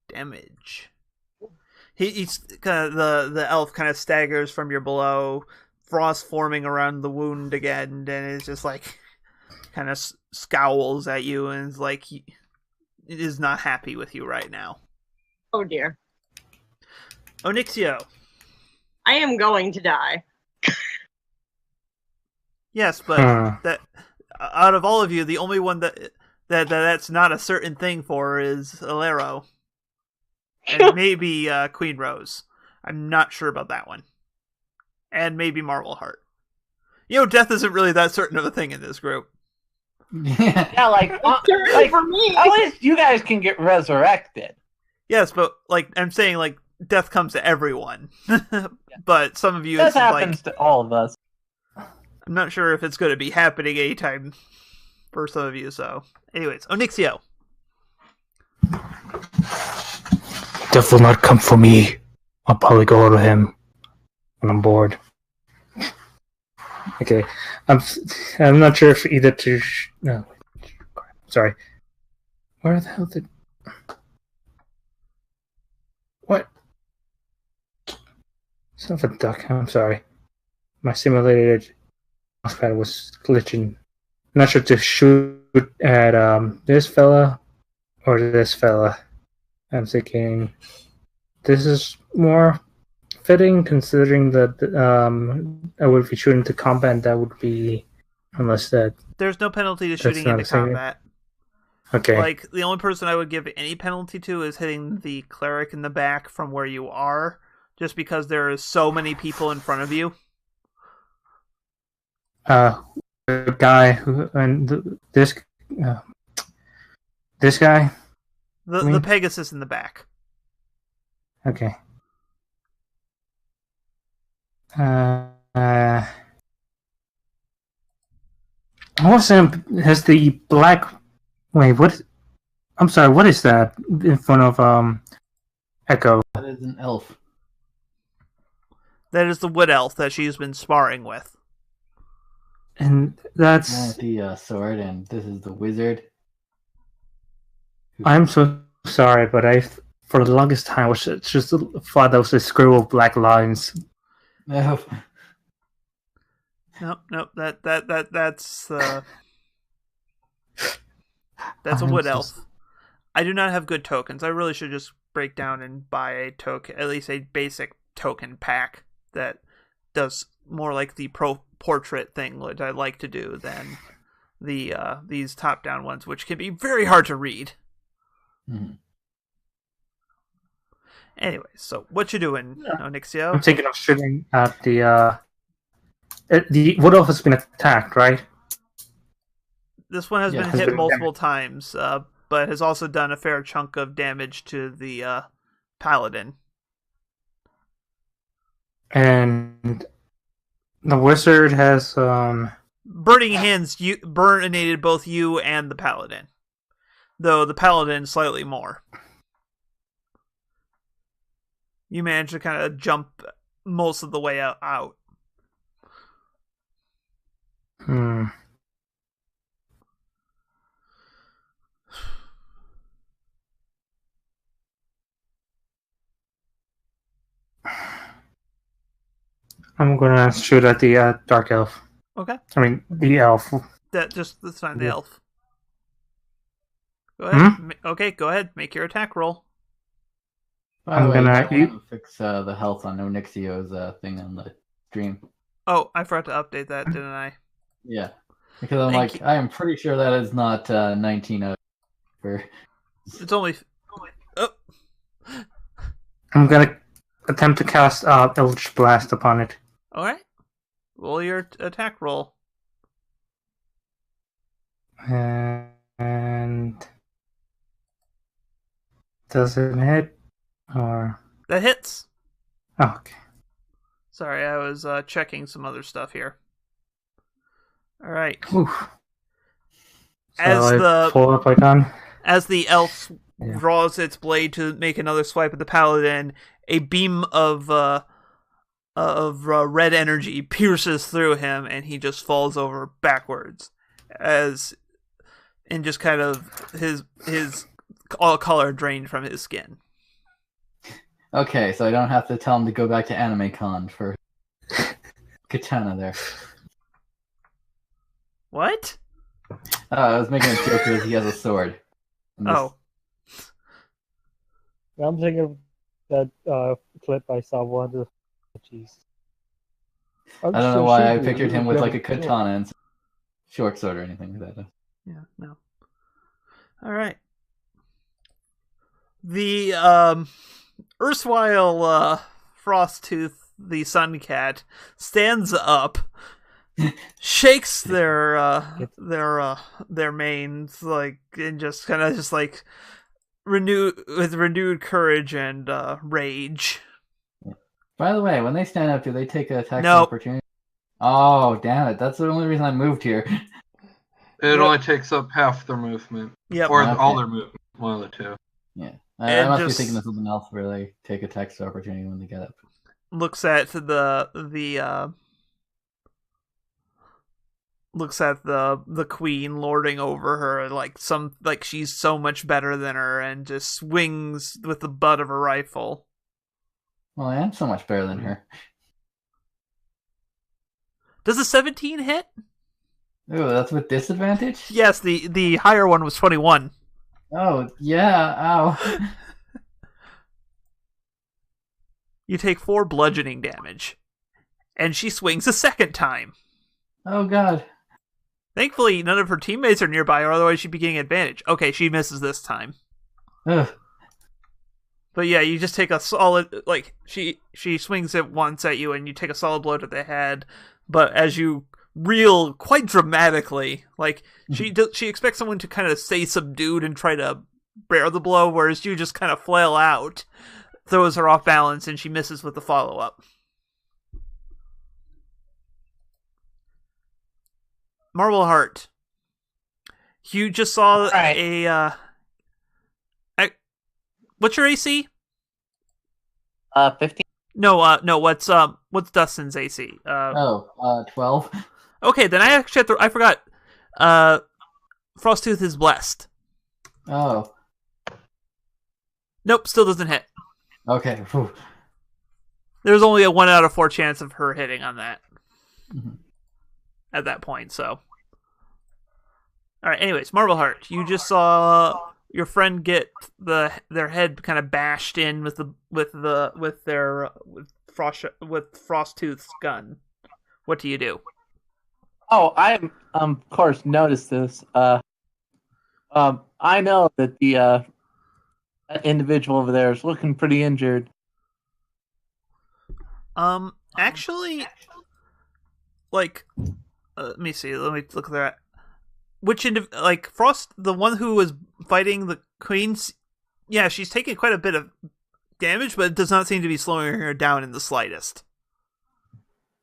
damage. He's kind of the elf kind of staggers from your blow, frost forming around the wound again, and it's just like kind of scowls at you and is like he is not happy with you right now. Oh dear. Onyxio. I am going to die. Yes, but that out of all of you, the only one that's not a certain thing for is Alero. And maybe Queen Rose. I'm not sure about that one. And maybe Marvelheart. You know, death isn't really that certain of a thing in this group. Yeah, like for me. at least you guys can get resurrected. Yes, but like I'm saying, like death comes to everyone. But some of you, This it's happens like to all of us. I'm not sure if it's going to be happening anytime for some of you. So, anyways, Onyxio. Death will not come for me. I'll probably go to him when I'm bored. Okay, I'm not sure if either to no, sorry. Where the hell did what? Son of a duck. I'm sorry. My simulated mousepad was glitching. I'm not sure to shoot at this fella or this fella. I'm thinking this is more fitting considering that I would be shooting to combat. That would be unless that There's no penalty to That's shooting not into a thing. combat. okay. Like the only person I would give any penalty to is hitting the cleric in the back from where you are, just because there is so many people in front of you. The guy who and this guy. The Pegasus in the back. Okay. Has the black? Wait, what? I'm sorry. What is that in front of Echo? That is an elf. That is the wood elf that she's been sparring with. And that's. The sword, and this is the wizard. I'm so sorry, but for the longest time was just thought that was a scribble of black lines. Nope. Nope. That's a wood elf. I do not have good tokens. I really should just break down and buy a token, at least a basic token pack that does more like the portrait thing, which I like to do, than the these top-down ones, which can be very hard to read. Mm-hmm. Anyway, so what you doing, Onyxio? I'm thinking of shooting at the wood elf has been attacked, right? This one has been has hit been multiple times, but has also done a fair chunk of damage to the paladin. And the wizard has Burning Hands burninated both you and the paladin, though the paladin slightly more. You managed to kind of jump most of the way out. I'm gonna shoot at the dark elf. Okay. I mean the elf. That's fine. The Yeah. elf. Go ahead. Okay, go ahead. Make your attack roll. By the way, gonna I want to fix the health on Onyxio's thing on the stream. Oh, I forgot to update that, didn't I? Yeah, because I am pretty sure that is not 19 for. It's only. Oh. I'm gonna attempt to cast Eldritch Blast upon it. All right. Roll your attack roll. And does it hit or That hits. oh, okay? Sorry, I was checking some other stuff here. All right. Oof. As So I the pull up icon. as the elf Yeah. draws its blade to make another swipe at the paladin, a beam of red energy pierces through him, and he just falls over backwards, and just kind of his all color drained from his skin. Okay, so I don't have to tell him to go back to Anime Con for katana there. What? I was making a joke because he has a sword. And this- Oh, I'm thinking of that clip I saw one. Jeez. I don't know why I pictured him with like a katana and short sword or anything like that. yeah, no. All right. The erstwhile Frosttooth, the sun cat, stands up, shakes their manes like, and just kind of just like renewed courage and rage. By the way, when they stand up, do they take an attack Nope. opportunity? Oh, damn it. That's the only reason I moved here. It only takes up half their movement. Yep. Or Okay. all their movement. One of the two. Yeah. And I must just- be thinking of something else where they take attacks of opportunity when they get up. Looks at the queen lording over her like she's so much better than her, and just swings with the butt of a rifle. Well, I am so much better than her. Does a 17 hit? Ooh, that's with disadvantage? Yes, the higher one was 21. Oh, yeah, ow. You take 4 bludgeoning damage, and she swings a second time. Oh, God. Thankfully, none of her teammates are nearby, or otherwise she'd be getting advantage. Okay, she misses this time. Ugh. But yeah, you just take a solid, like, she swings it once at you, and you take a solid blow to the head, but as you reel quite dramatically, like, she expects someone to kind of stay subdued and try to bear the blow, whereas you just kind of flail out, throws her off balance, and she misses with the follow-up. Marble Heart. You just saw Right. what's your AC? 15. No, what's Dustin's AC? 12. Okay, then I actually I forgot. Frosttooth is blessed. Oh, Nope, still doesn't hit. okay. Whew. There's only a 1 out of 4 chance of her hitting on that. Mhm. At that point, so. Alright, anyways, Marble Heart. You just saw your friend get their head kind of bashed in with Frosttooth's gun. What do you do? Oh, I of course noticed this. I know that the that individual over there is looking pretty injured. Actually, like, let me see. Let me look at that. Like Frost, the one who was fighting the queens, yeah, she's taking quite a bit of damage, but it does not seem to be slowing her down in the slightest.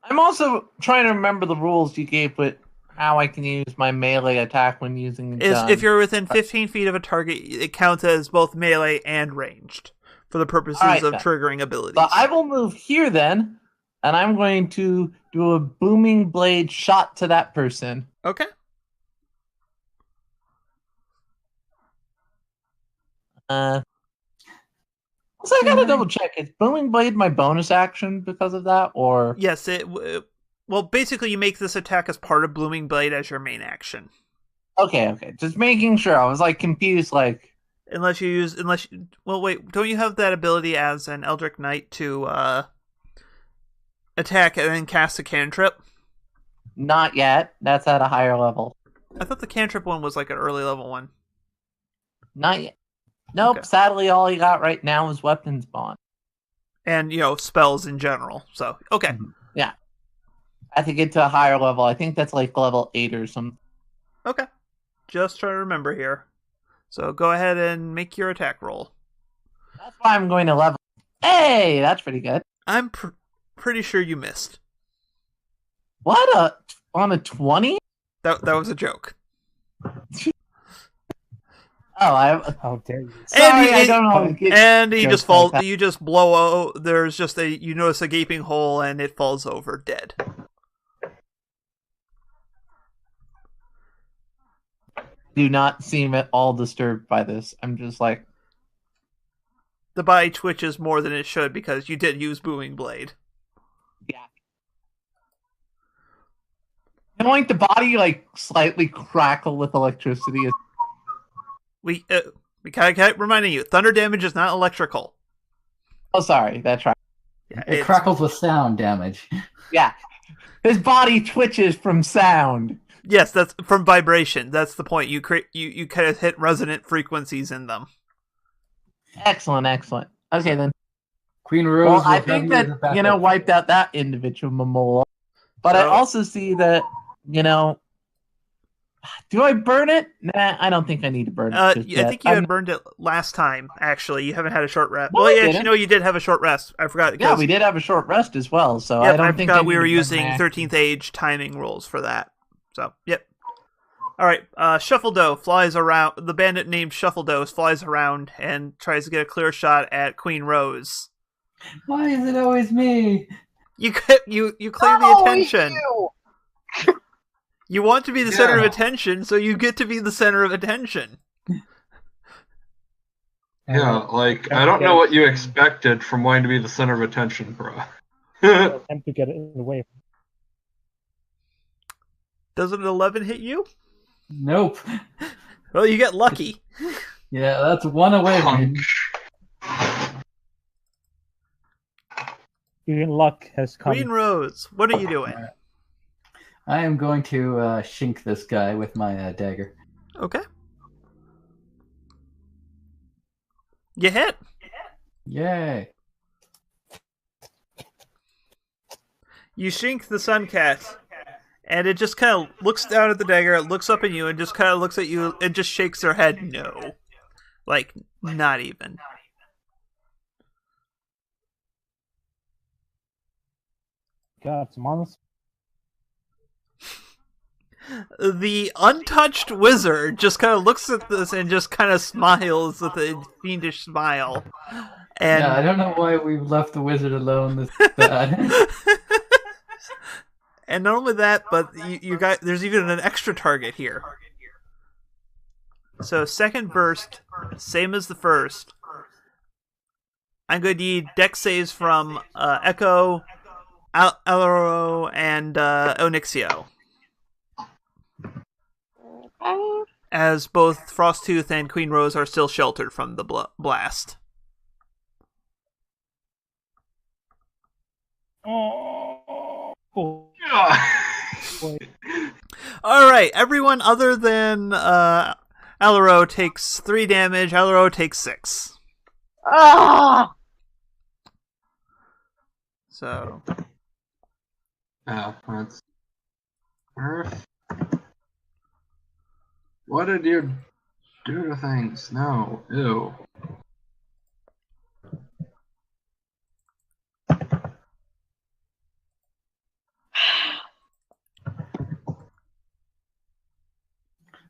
I'm also trying to remember the rules you gave with how I can use my melee attack when using a gun. If you're within 15 feet of a target, it counts as both melee and ranged for the purposes Alright, of then. triggering abilities. But I will move here then, and I'm going to do a booming blade shot to that person. Okay. So I gotta double check. Is booming blade my bonus action because of that, or Yes, well, basically, you make this attack as part of Blooming Blade as your main action. okay, just making sure. I was like confused. Like, Well, wait, don't you have that ability as an Eldritch Knight to attack and then cast a cantrip? not yet. That's at a higher level. I thought the cantrip one was like an early level one. Not yet. Nope. Okay. Sadly, all you got right now is weapons bond. And, spells in general. So, okay. I have to get to a higher level. I think that's like level 8 or something. Okay. Just trying to remember here. So go ahead and make your attack roll. That's why I'm going to level. Hey, that's pretty good. I'm pretty sure you missed. On a 20? That was a joke. How dare you? Sorry, I don't know. And he just jokes falls. like that. You just blow. There's just you notice a gaping hole, and it falls over dead. Do not seem at all disturbed by this. I'm just like, The body twitches more than it should because you did use Booming Blade. yeah. And like the body like slightly crackle with electricity. We kind of kept reminding you, thunder damage is not electrical. Oh, sorry, that's right. Yeah, It crackles with sound damage. Yeah, his body twitches from sound. Yes, that's from vibration. That's the point. You kind of hit resonant frequencies in them. Excellent. Okay then. Queen Rose. Well, will I have think you as a that backup. wiped out that individual Momola. But I So- also see that do I burn it? Nah, I don't think I need to burn it. I just yet. think you had burned it last time. Actually, you haven't had a short rest. No, Well, I yeah, didn't. you did have a short rest. I forgot. Yeah, we did have a short rest as well, so Yep, I don't think forgot I we need were to burn using my 13th age timing rules for that. So, yep. All right, Shuffledoe flies around. The bandit named Shuffledoe flies around and tries to get a clear shot at Queen Rose. Why is it always me? You claim the Always attention. you. You want to be the center of Yeah. attention, so you get to be the center of attention. Yeah, like, I don't know what you expected from wanting to be the center of attention, bro. Attempt to get it in the way. Doesn't an 11 hit you? Nope. Well, you get lucky. Yeah, that's one away. Punk. Even luck has come. Queen Rose, what are you doing? I am going to shink this guy with my dagger. Okay. You hit. Yay. You shink the sun cat, and it just kind of looks down at the dagger, it looks up at you, and just kind of looks at you, and just shakes their head no. Like, not even. God, some honest. The untouched wizard just kind of looks at this and just kind of smiles with a fiendish smile. And Yeah, I don't know why we left the wizard alone this bad. and not only that, but you got there's even an extra target here. So second burst, same as the first. I'm going to need dex saves from Echo, Alaro, and Onyxio. Okay. As both Frosttooth and Queen Rose are still sheltered from the blast. Oh. Alright, everyone other than Alaro takes 3 damage, Alaro takes 6. Ah! So, Oh, that's Earth. What did you do to things? No. Ew.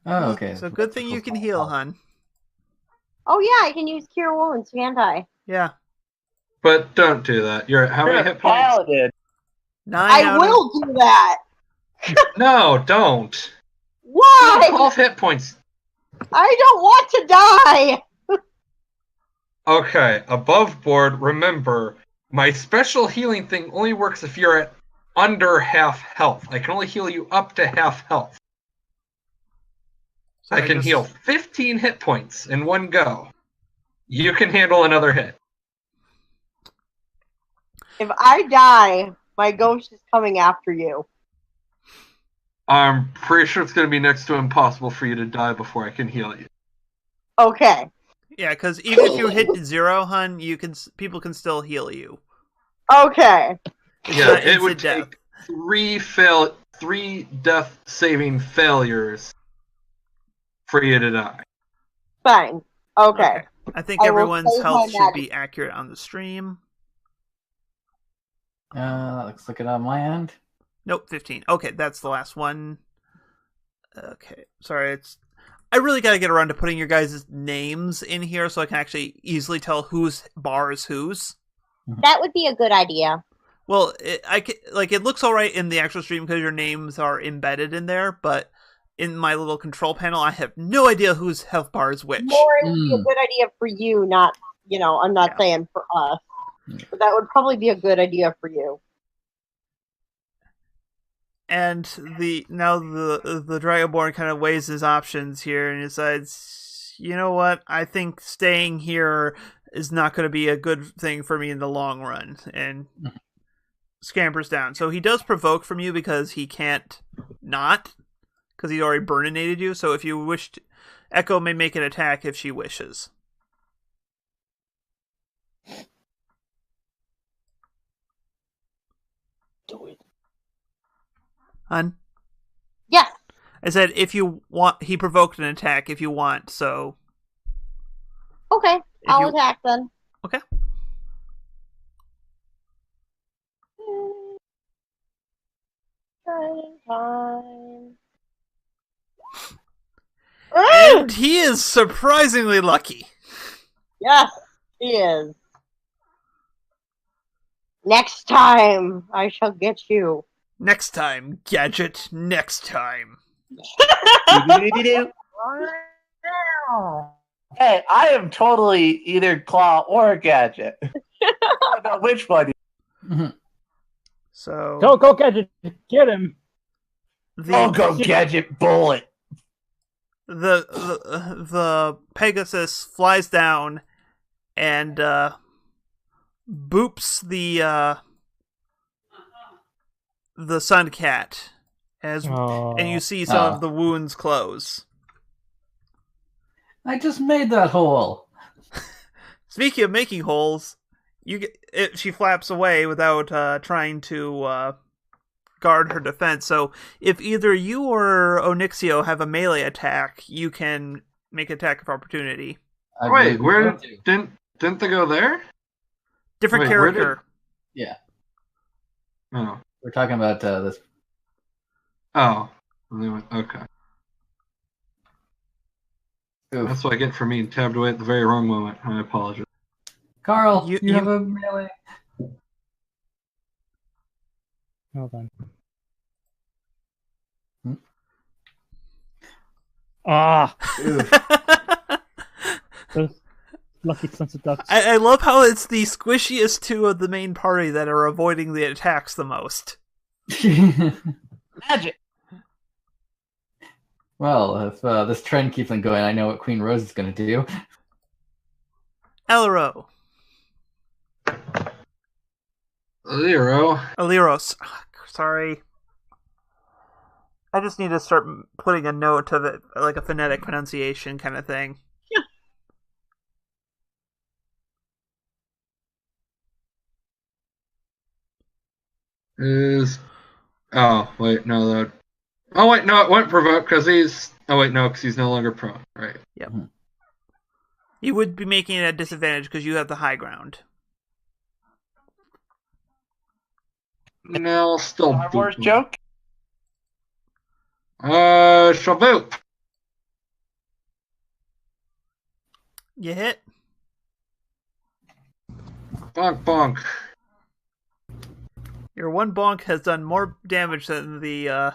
Oh, okay. so good thing you can heal, hun. Oh yeah, I can use Cure Wounds, can't I? Yeah. But don't do that. You're at how many hit points? Paladin. 9 I out of- will do that. No, don't. Why? 12 hit points. I don't want to die. Okay, above board, remember, my special healing thing only works if you're at under half health. I can only heal you up to half health. So I can just- heal 15 hit points in one go. You can handle another hit. If I die, my ghost is coming after you. I'm pretty sure it's going to be next to impossible for you to die before I can heal you. Okay. Yeah, because even if you hit 0, hun, people can still heal you. Okay. It's Yeah, not it would instant take 3 death saving failures for you to die. Fine. Okay. I think I will everyone's save health my should be accurate on the stream. Let's look it on my end. Nope, 15. Okay, that's the last one. Okay, sorry, I really gotta get around to putting your guys' names in here so I can actually easily tell whose bar is whose. That would be a good idea. Well, it looks all right in the actual stream because your names are embedded in there, but in my little control panel, I have no idea whose health bar is which. More, it would be a good idea for you, not, I'm not saying for us. But that would probably be a good idea for you. And the Dragonborn kind of weighs his options here and decides, you know what, I think staying here is not going to be a good thing for me in the long run, and scampers down. So he does provoke from you because he can't not, because he already burninated you. So if you wish to, Echo may make an attack if she wishes. Do it. Hun? Yes. I said if you want, he provoked an attack if you want, so... Okay, I'll attack then. Okay. Time. And he is surprisingly lucky. Yes, he is. Next time, I shall get you. Next time, Gadget, next time. Hey, I am totally either Claw or Gadget. I don't know which one. So Go, Gadget! Get him! Go, Gadget, bullet! The Pegasus flies down and boops the Sun Cat and you see some of the wounds close. I just made that hole. Speaking of making holes, she flaps away without trying to guard her defense. So if either you or Onyxio have a melee attack, you can make attack of opportunity. Wait, where didn't they go there? Different character. Yeah. Oh. We're talking about this. Oh. Okay. Oof. That's what I get for being tabbed away at the very wrong moment. I apologize. Carl, you have a melee. Hold on. Hmm? Those lucky sons of ducks. I love how it's the squishiest two of the main party that are avoiding the attacks the most. Magic! Well, if this trend keeps on going, I know what Queen Rose is going to do. Elro. Aliros. Sorry. I just need to start putting a note of it, like a phonetic pronunciation kind of thing. It went provoke because he's... Oh, wait, no, because he's no longer prone. Right. Yep. You would be making it a disadvantage because you have the high ground. No, still Star Wars joke? Shall boot. You hit. Bonk, bonk. Your one bonk has done more damage than the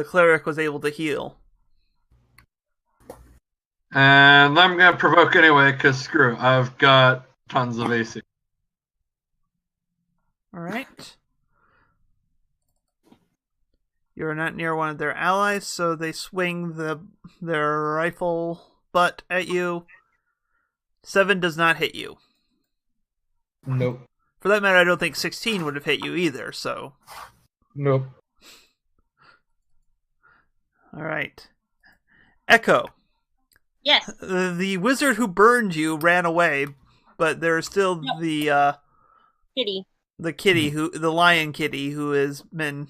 cleric was able to heal. And I'm going to provoke anyway, because screw, I've got tons of AC. Alright. You're not near one of their allies, so they swing their rifle butt at you. 7 does not hit you. Nope. For that matter, I don't think 16 would have hit you either, so... Nope. Alright. Echo. Yes. The wizard who burned you ran away, but there's still the kitty. The lion kitty, who has been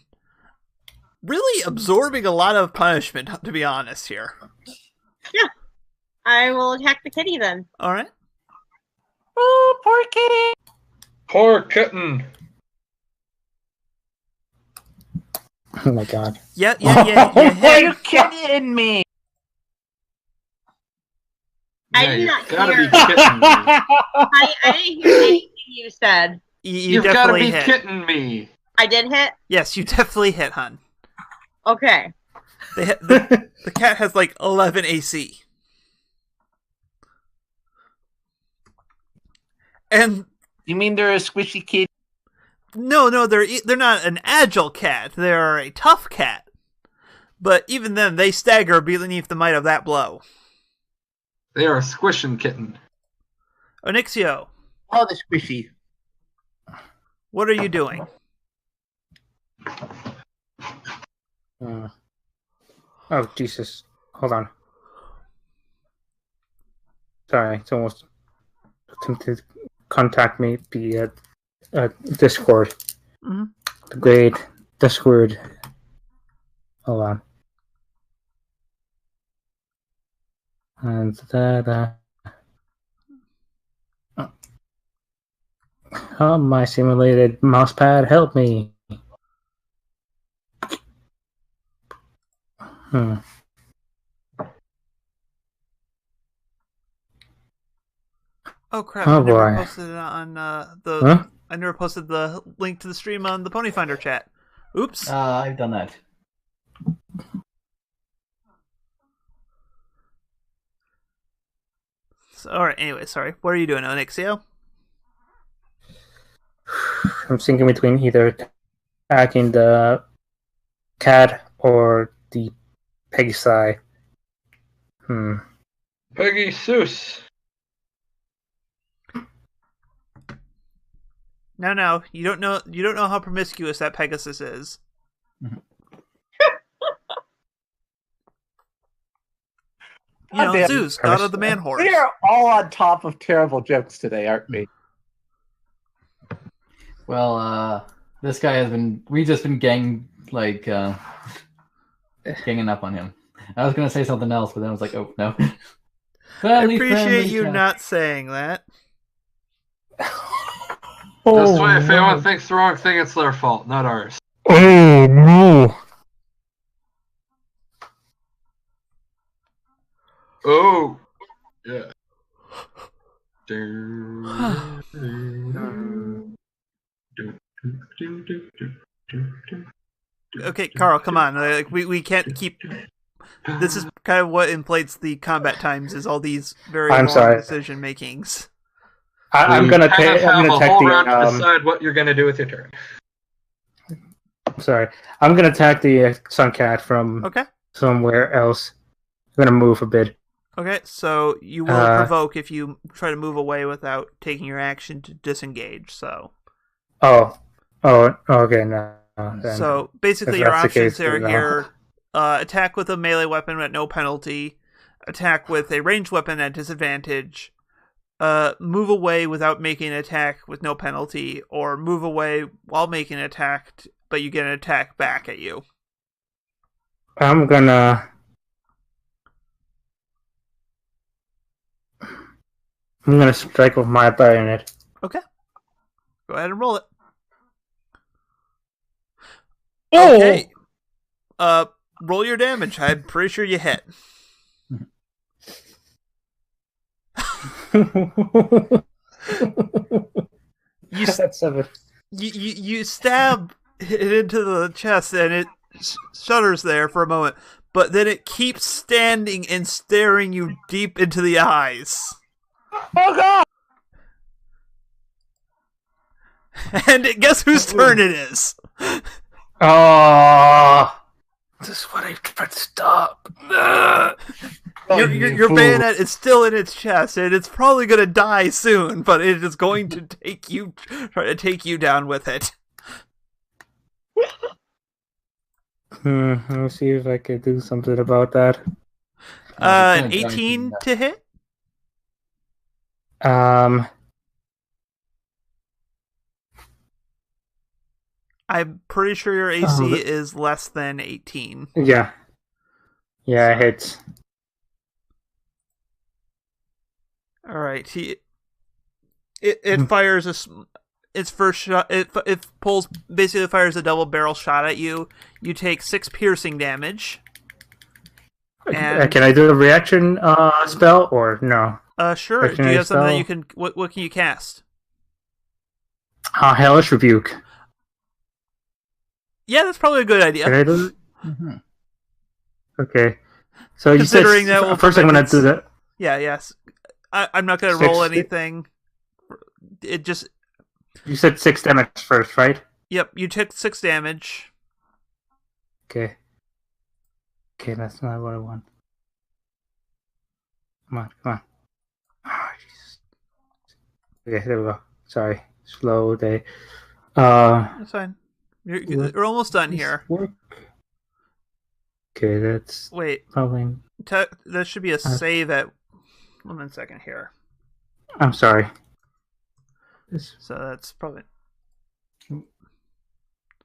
really absorbing a lot of punishment, to be honest here. Yeah. I will attack the kitty then. Alright. Oh, poor kitty! Poor kitten. Oh my god. Yeah. Are you kidding me? I Yeah, did you not gotta hear. be kidding me. I didn't hear anything you said. You You've gotta definitely be hit. kidding me. I did hit. Yes, you definitely hit, hun. Okay. The cat has like 11 AC. And You mean they're a squishy kid? no, they're not an agile cat. They're a tough cat. But even then, they stagger beneath the might of that blow. They are a squishing kitten. Onyxio, Oh, the squishy. what are you doing? Oh, Jesus. Hold on. Sorry, someone attempted to contact me via Discord. Mm-hmm. The great Discord. Hold on. And that. Oh, my simulated mousepad, help me. Oh crap! Oh, I never boy. posted it on the. Huh? I never posted the link to the stream on the Ponyfinder chat. Oops. I've done that. All right. Anyway, sorry. What are you doing, Onyxio? I'm thinking between either attacking the cat or the Pegasi. Peggy Seuss. No. You don't know. You don't know how promiscuous that Pegasus is. You know, Damn. Zeus, god of the man horse. We are all on top of terrible jokes today, aren't we? Well, this guy has been. We just been ganging up on him. I was gonna say something else, but then I was like, oh no. I appreciate you not saying that. That's why if anyone thinks the wrong thing, it's their fault, not ours. Oh no! Oh, yeah. Okay, Carl, come on. Like we can't keep. This is kind of what inflates the combat times. Is all these very long decision makings. I'm gonna take. I'm gonna a attack whole round to the. decide what you're gonna do with your turn. Sorry, I'm gonna attack the Sun Cat from somewhere else. I'm gonna move a bit. Okay, so you will provoke if you try to move away without taking your action to disengage. So. Okay. No. Then, so basically, your options are here: attack with a melee weapon at no penalty, attack with a ranged weapon at disadvantage, move away without making an attack with no penalty, or move away while making an attack, but you get an attack back at you. I'm gonna strike with my bayonet. Okay. Go ahead and roll it. Oh! Okay. Roll your damage. I'm pretty sure you hit. That's 7. You stab it into the chest and it shudders there for a moment, but then it keeps standing and staring you deep into the eyes. Oh god! And guess whose turn it is? This is what I tried to stop. Your bayonet is still in its chest, and it's probably going to die soon, but it is going to try to take you down with it. Let me see if I can do something about that. An 18 to hit? I'm pretty sure your AC is less than 18. Yeah, it hits. All right. It fires its first shot, it pulls, basically fires a double barrel shot at you. You take 6 piercing damage. And can I do a reaction spell or no? Sure. Do you have something that you can? What can you cast? Hellish Rebuke. Yeah, that's probably a good idea. Can I do it? Mm-hmm. Okay. So you said that first I'm going to do that. Yeah, yes. I'm not going to roll anything. It just... You said 6 damage first, right? Yep, you took 6 damage. Okay. Okay, that's not what I want. Come on. Oh, Jesus. Okay, there we go. Sorry. Slow day. That's fine. You're almost done here. Work. Okay, that's... Wait. Probably... There should be a save at... 1 second here. I'm sorry. So that's probably...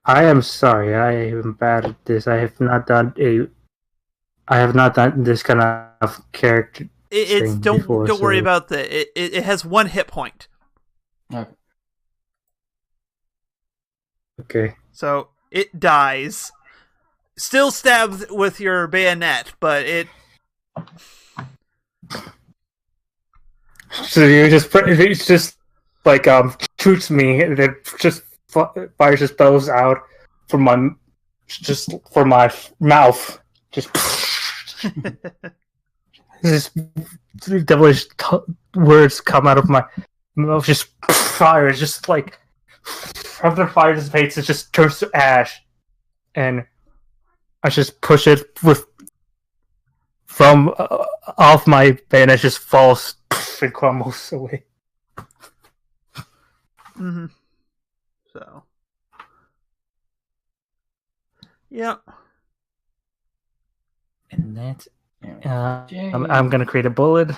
I am sorry. I am bad at this. I have not done this kind of character. Don't worry about it has 1 hit point. Okay. So it dies. Still stabs with your bayonet, but it... So it's just like shoots me and it just fires his bellows out from my mouth. Just this devilish words come out of my mouth. Just fire. It's just like after fire dissipates, it just turns to ash, and I just push it from off my bayonet. Just falls and crumbles away. Mm-hmm. So, yeah. And that's I'm gonna create a bullet.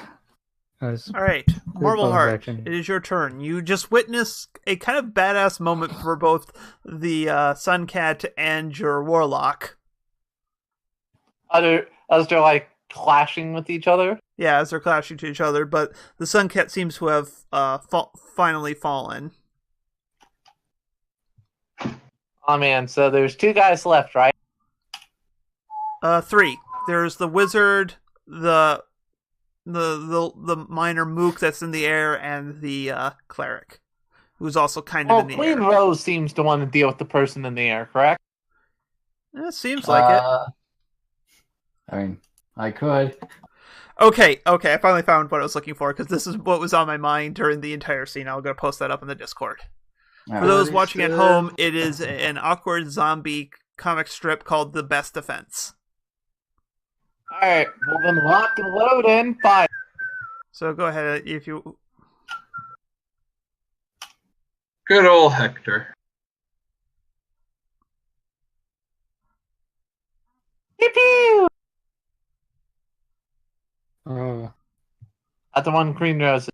All right, Marbleheart, it is your turn. You just witnessed a kind of badass moment for both the Suncat and your Warlock. As they're like clashing with each other. Yeah, as they're clashing to each other, but the Suncat seems to have finally fallen. Oh man, so there's 2 guys left, right? 3. There's the wizard, the minor mook that's in the air, and the cleric, who's also kind of in the Queen air. Rose seems to want to deal with the person in the air, correct? It seems like it. I mean, I could. Okay, I finally found what I was looking for, because this is what was on my mind during the entire scene. I'll go post that up in the Discord. For those watching at home, it is an awkward zombie comic strip called The Best Defense. Alright, well then lock and load in 5. So go ahead if you... Good old Hector. Pew pew! Oh. At the one Queen Rose.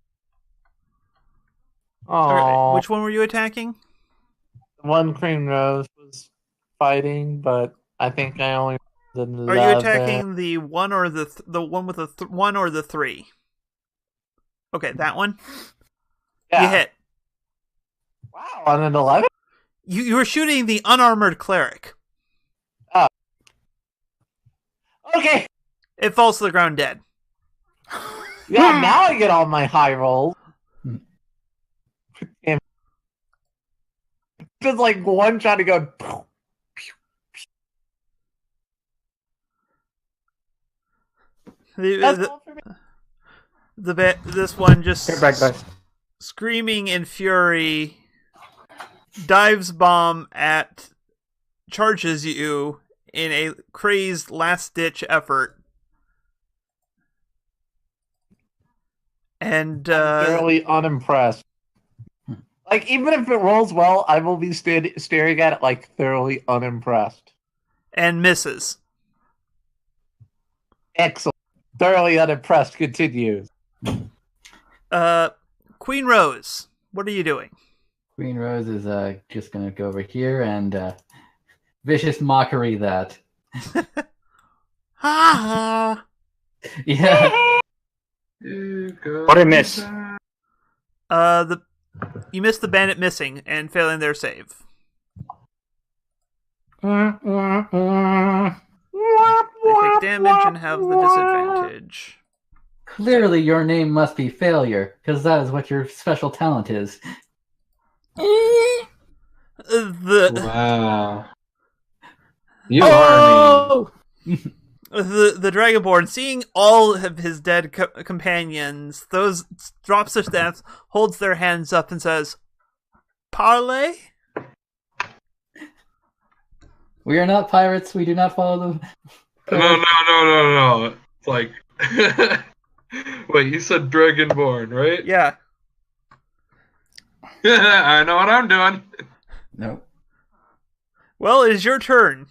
Right, which one were you attacking? The one Queen Rose was fighting, but I think I only... Are you attacking the 1 or the one with the 1 or the 3? Okay, that one. Yeah. You hit. Wow, on an 11? You were shooting the unarmored cleric. Oh. Okay. It falls to the ground dead. Yeah, now I get all my high rolls. Damn. Just like one shot to go. This one just back. screaming in fury, dives bomb at, charges you in a crazed last-ditch effort. And I'm thoroughly unimpressed. Like, even if it rolls well, I will be staring at it like thoroughly unimpressed. And misses. Excellent. Thoroughly unimpressed continues. Queen Rose, what are you doing? Queen Rose is just gonna go over here and vicious mockery that. Ha! Yeah. What I miss? You miss the bandit missing and failing their save. They take damage and have the disadvantage. Clearly, your name must be failure, because that is what your special talent is. Wow. You are mean. The Dragonborn, seeing all of his dead companions, drops their stance, holds their hands up, and says, "Parley." We are not pirates. We do not follow them. No. It's like, wait, you said Dragonborn, right? Yeah. I know what I'm doing. No. Well, it is your turn.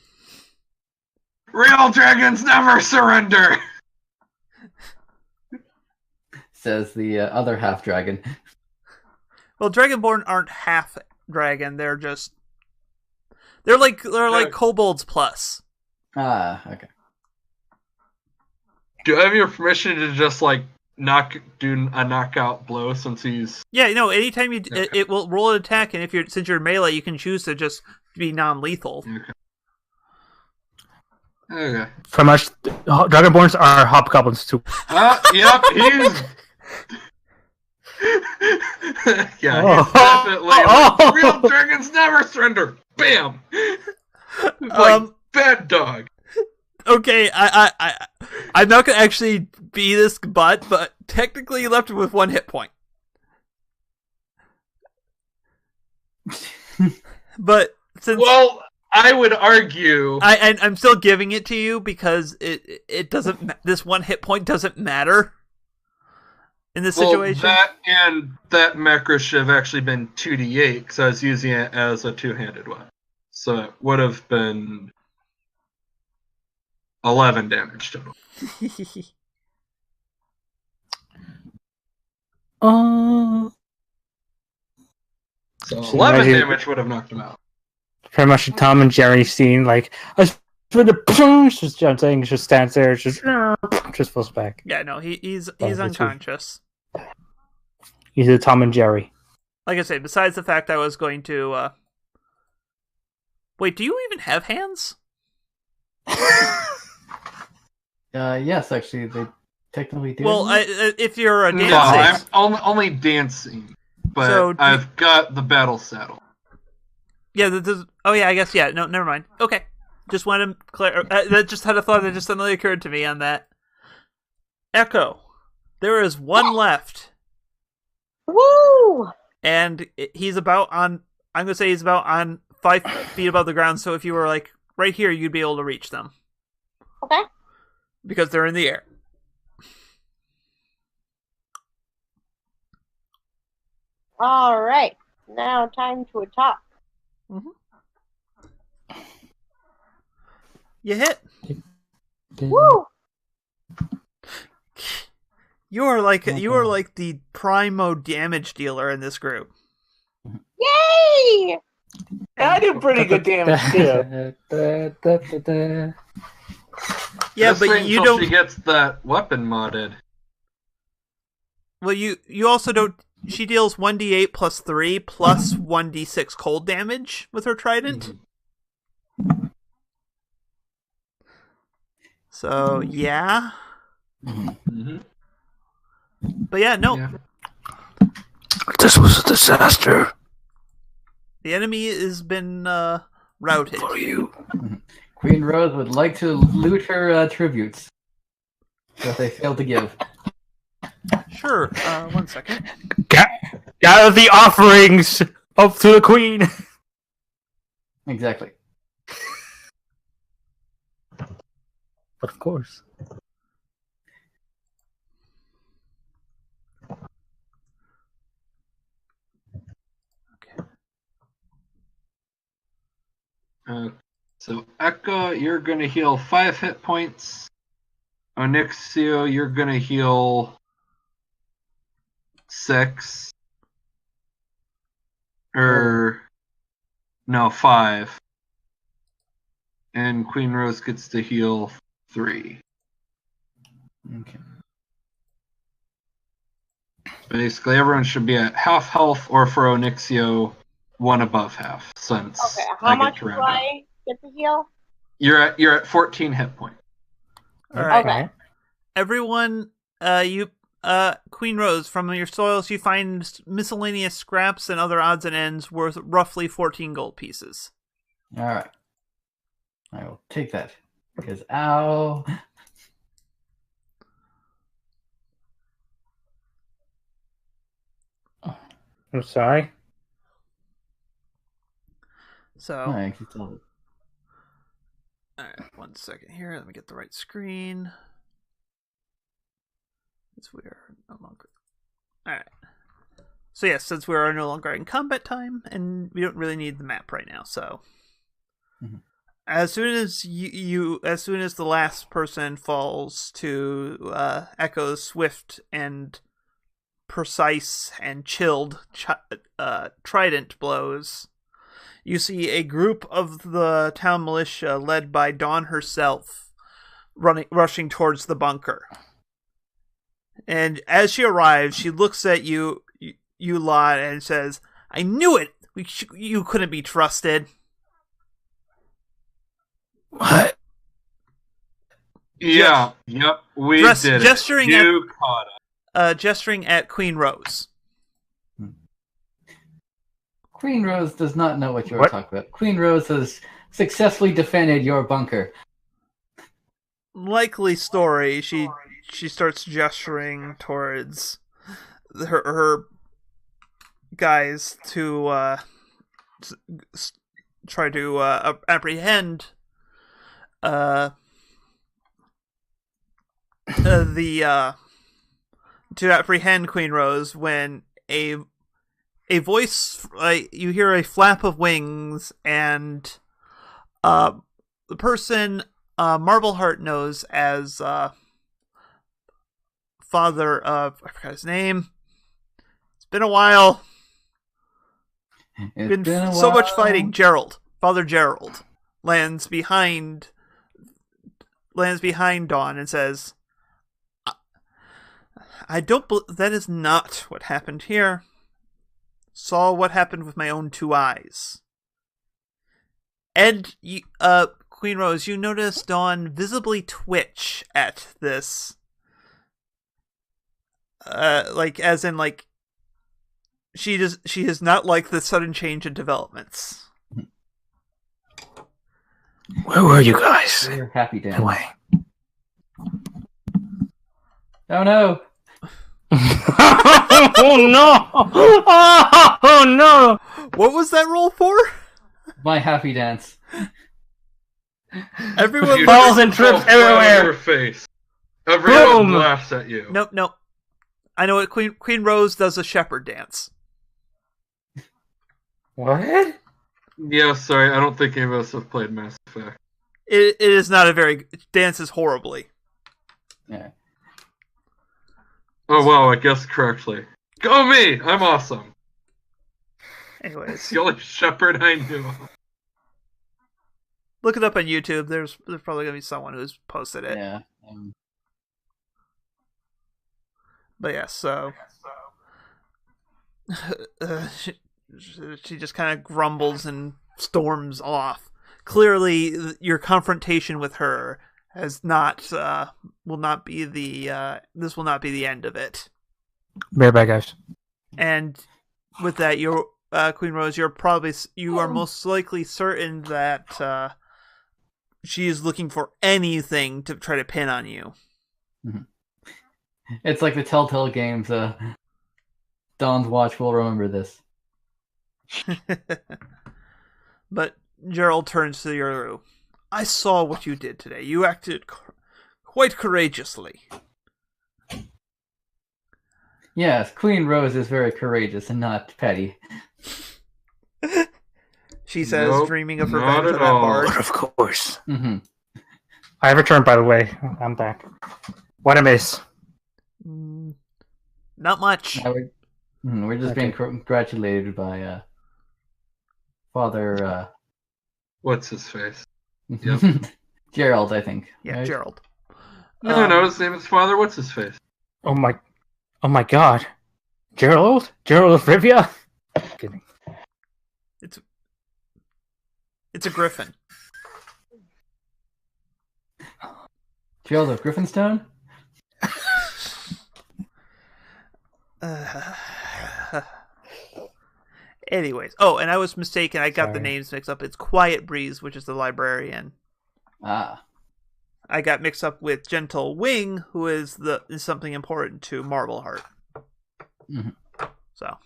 Real dragons never surrender. Says the other half dragon. Well, Dragonborn aren't half dragon. They're like kobolds plus. Ah, okay. Do I have your permission to just like do a knockout blow since he's? Yeah, anytime it will roll an attack, and since you're melee, you can choose to just be non-lethal. Okay. Pretty much, Dragonborns are hobgoblins too. Yep, he's. Yeah, he's definitely like, real dragons never surrender. Bam. Like bad dog. Okay, I'm not gonna actually be this butt, but technically you left him with 1 hit point. But since I would argue I'm still giving it to you because it doesn't. This 1 hit point doesn't matter in this situation. That macro should have actually been 2d8 because I was using it as a two-handed weapon, so it would have been 11 damage total. So 11 damage would have knocked him out. Pretty much Tom and Jerry scene, like, just jumping, just stands there, just falls back. Yeah, no, he's unconscious. He's a Tom and Jerry. Like I say, besides the fact I was going to... Wait, do you even have hands? Yes, actually, they technically do. Well, if you're a dancing... No, I'm only dancing, but I've got the battle saddle. Yeah, oh yeah, I guess, yeah, no, never mind. Okay, just wanted to clear... that just had a thought that just suddenly occurred to me on that. Echo, there is one left. Woo! And he's about on... I'm going to say he's about on 5 feet above the ground, so if you were, like, right here, you'd be able to reach them. Okay. Because they're in the air. All right. Now time to attack. Mm-hmm. You hit. Woo! You are like the primo damage dealer in this group. Yay! I do pretty good damage too. Yeah, Just but you don't. She gets that weapon modded. Well, you also don't. She deals 1d8 plus 3 plus 1d6 cold damage with her trident. So yeah. Mm-hmm. But yeah, no. Yeah. This was a disaster The enemy has been routed. for you. Queen Rose would like to loot her tributes that they failed to give. Sure. 1 second. Gather the offerings up to the queen. Exactly. But of course. So Echo, you're gonna heal 5 hit points. Onyxio, you're gonna heal 6. No, 5. And Queen Rose gets to heal 3. Okay. Basically, everyone should be at half health, or for Onyxio, 1 above half. Since Okay, how much get do I get to heal? You're at 14 hit points. All right. Okay. Everyone, Queen Rose, from your soils you find miscellaneous scraps and other odds and ends worth roughly 14 gold pieces. All right. I will take that. Because, ow. I'm sorry. So, All right, keep telling. alright, 1 second here. Let me get the right screen. Since we are no longer... Alright. So yes, since we are no longer in combat time, and we don't really need the map right now, so... Mhm. As soon as as soon as the last person falls to Echo's swift and precise and chilled trident blows, you see a group of the town militia led by Dawn herself rushing towards the bunker. And as she arrives, she looks at you lot, and says, "I knew it! You couldn't be trusted." What? Yeah, yep, we did gesturing it. You caught us. Gesturing at Queen Rose. Queen Rose does not know what you're talking about. Queen Rose has successfully defended your bunker. Likely story. She starts gesturing towards her guys to try to apprehend to apprehend Queen Rose, when a voice, you hear a flap of wings, and the person Marbleheart knows as Father of, I forgot his name. It's been a while. It's been a so while. much fighting. Father Gerald lands behind Dawn and says, "I don't. That is not what happened here. Saw what happened with my own 2 eyes." And Queen Rose, you notice Dawn visibly twitch at this. As in, she is not like the sudden change in developments. Where were you guys? You're happy dance. Anyway. Oh no! Oh no! Oh no! What was that roll for? My happy dance. Everyone falls and trips Fall flat on everywhere. your face. Everyone Boom. laughs at you. Nope. I know what Queen Rose does, a shepherd dance. What? Yeah, sorry, I don't think any of us have played Mass Effect. It is not a very... dances horribly. Yeah. Oh wow, I guessed correctly. Go me! I'm awesome. Anyways, The only shepherd I knew. look it up on YouTube. There's probably going to be someone who's posted it. Yeah. But yeah, so... she just kind of grumbles and storms off. Clearly, your confrontation with her has not will not be the this will not be the end of it. Very bad, guys. And with that, you're Queen Rose, you are most likely certain that she is looking for anything to try to pin on you. It's like the Telltale games. Dawn's Watch will remember this. But Gerald turns to Yoru. "I saw what you did today. You acted quite courageously." Yes, Queen Rose is very courageous and not petty. She says, Nope, dreaming of not revenge at on that all. bard. But of course. Mm-hmm. I have returned, by the way. I'm back. What I miss? Not much. We're just being congratulated by Father... What's his face? Yep. Gerald, I think. Yeah, right? Gerald. No, his name is Father. What's his face? Oh my god. Gerald of Rivia. Kidding. It's a griffin. Gerald of Griffinstone? Anyways, and I was mistaken. I got the Sorry. names mixed up. It's Quiet Breeze, which is the librarian. Ah. I got mixed up with Gentle Wing, who is something important to Marbleheart. Mm-hmm. So,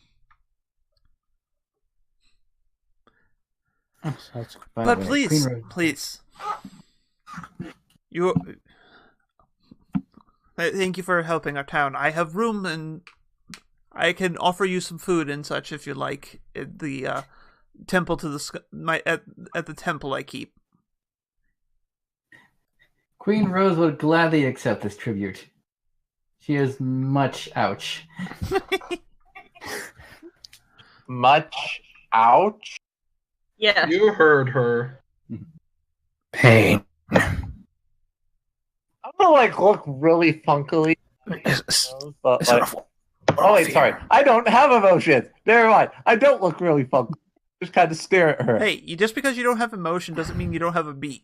By but the way, Queen please, you. Thank you for helping our town. I have room, and I can offer you some food and such if you like. At the temple to at the temple I keep. Queen Rose would gladly accept this tribute. She is much ouch. Much ouch. Yeah. You heard her. Pain. I'm gonna look really funkily, but oh wait, sorry, I don't have emotions. Never mind. I don't look really funky. Just kind of stare at her. Hey, just because you don't have emotion doesn't mean you don't have a beat.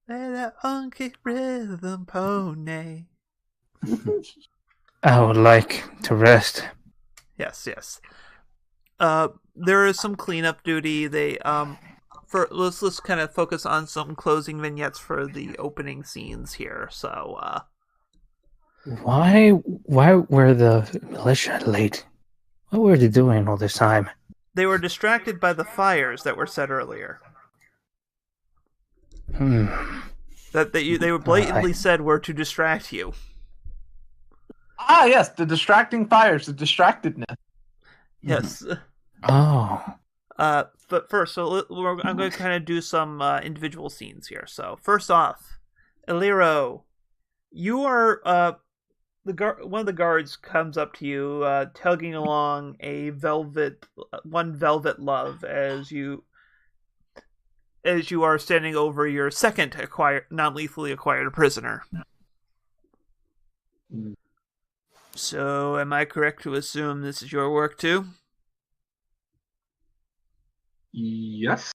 That funky rhythm pony. I would like to rest. Yes. There is some cleanup duty. Let's kind of focus on some closing vignettes for the opening scenes here. So, Why were the militia late? What were they doing all this time? they were distracted by the fires that were set earlier. That they were blatantly said were to distract you. Ah, yes, the distracting fires, the distractedness. Yes. Oh. But first, I'm going to kind of do some individual scenes here. So, first off, Eliro, you are one of the guards comes up to you, tugging along one velvet love as you are standing over your second non-lethally acquired prisoner. So, am I correct to assume this is your work too? Yes.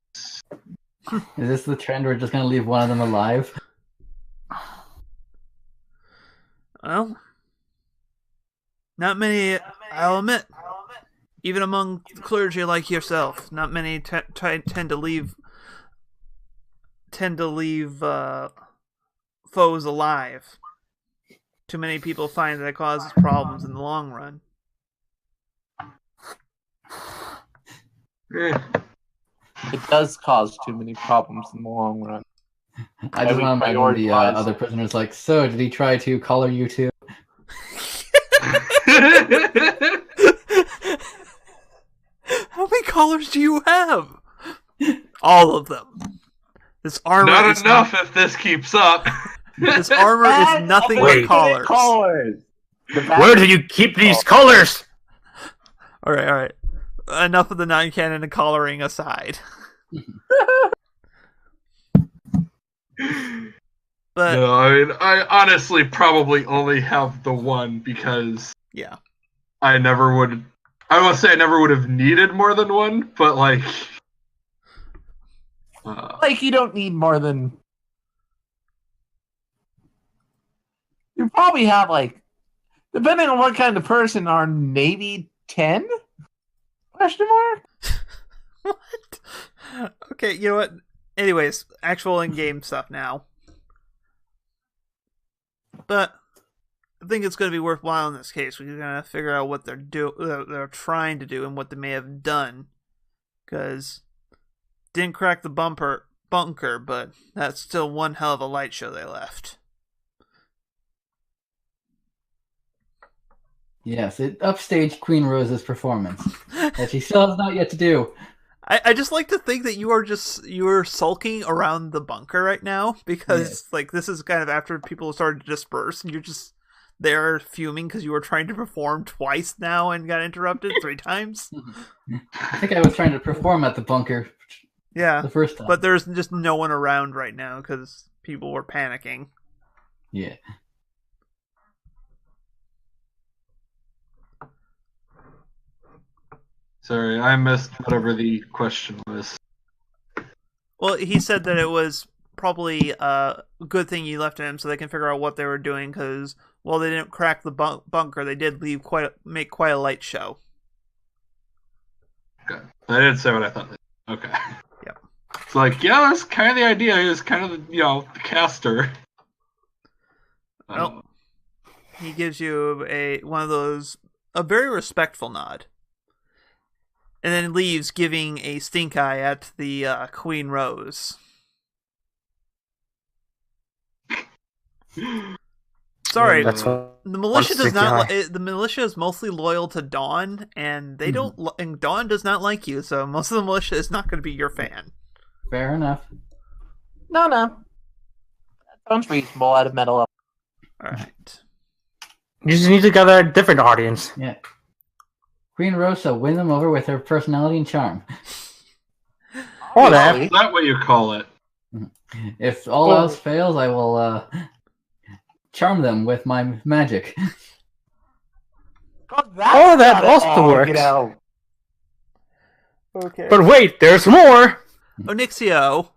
Is this the trend we're just going to leave one of them alive? Well, not many, I'll admit. Even among clergy like yourself, not many tend to leave foes alive. Too many people find that it causes problems in the long run. It does cause too many problems in the long run. I just want to imagine the other prisoners like, so did he try to collar you too? How many collars do you have? All of them. This armor Not enough if this keeps up. This armor is nothing but collars. Where do you keep these collars? All right. Enough of the non-canon and collaring aside. But no, I mean, I honestly probably only have the one because yeah, I won't say I never would have needed more than one, but like you don't need more than. You probably have depending on what kind of person, are maybe 10? Question mark? What? Okay, you know what? Anyways, actual in-game stuff now. But I think it's going to be worthwhile in this case. We're going to figure out what they're trying to do and what they may have done. Because didn't crack the bunker, but that's still one hell of a light show they left. Yes, it upstaged Queen Rose's performance that she still has not yet to do. I just like to think that you are sulking around the bunker right now because this is kind of after people started to disperse and you're just there fuming because you were trying to perform twice now and got interrupted 3 times. I think I was trying to perform at the bunker. Yeah, the first time, but there's just no one around right now because people were panicking. Yeah. Sorry, I missed whatever the question was. Well, he said that it was probably a good thing you left him so they can figure out what they were doing, because while they didn't crack the bunker, they did make quite a light show. Okay. I didn't say what I thought. Okay. Yep. It's like, yeah, that's kind of the idea. He was kind of the caster. Well, he gives you a very respectful nod, and then leaves, giving a stink eye at the Queen Rose. Sorry, That's the militia does not. The militia is mostly loyal to Dawn, and they don't. And Dawn does not like you, so most of the militia is not going to be your fan. Fair enough. No. That sounds reasonable at a metal level. All right. You just need to gather a different audience. Yeah. Queen Rosa, win them over with her personality and charm. Or that. Is that what you call it? If all else fails, I will charm them with my magic. That also works. Okay. But wait, there's more. Onyxio,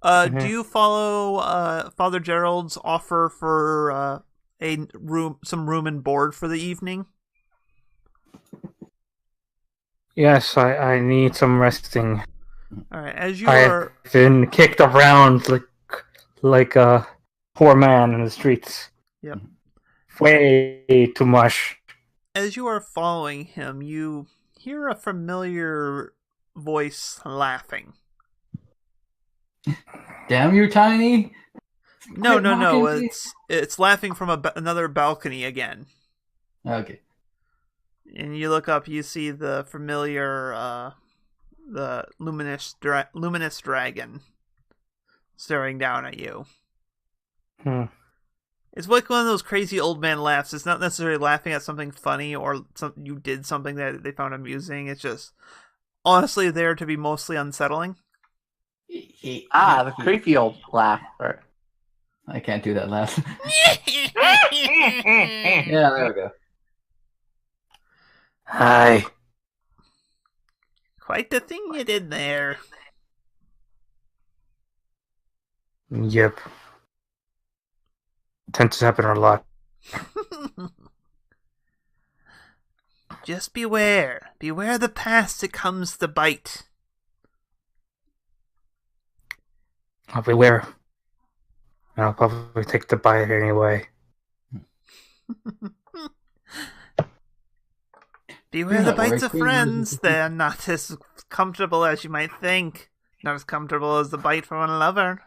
do you follow Father Gerald's offer for some room and board for the evening? Yes, I need some resting. All right, as you I've been kicked around like a poor man in the streets. Yep. Way too much. As you are following him, you hear a familiar voice laughing. Damn you, Tiny! No. It's laughing from another balcony again. Okay. And you look up, you see the familiar, the luminous dragon staring down at you. It's like one of those crazy old man laughs. It's not necessarily laughing at something funny or you did something that they found amusing. It's just honestly there to be mostly unsettling. The creepy old laugh. I can't do that laugh. Yeah, there we go. Hi. Quite the thing you did there. Yep. Tends to happen a lot. Just beware. Beware the past, it comes to bite. I'll beware. And I'll probably take the bite anyway. Beware the bites of friends. They're not as comfortable as you might think. Not as comfortable as the bite from a lover.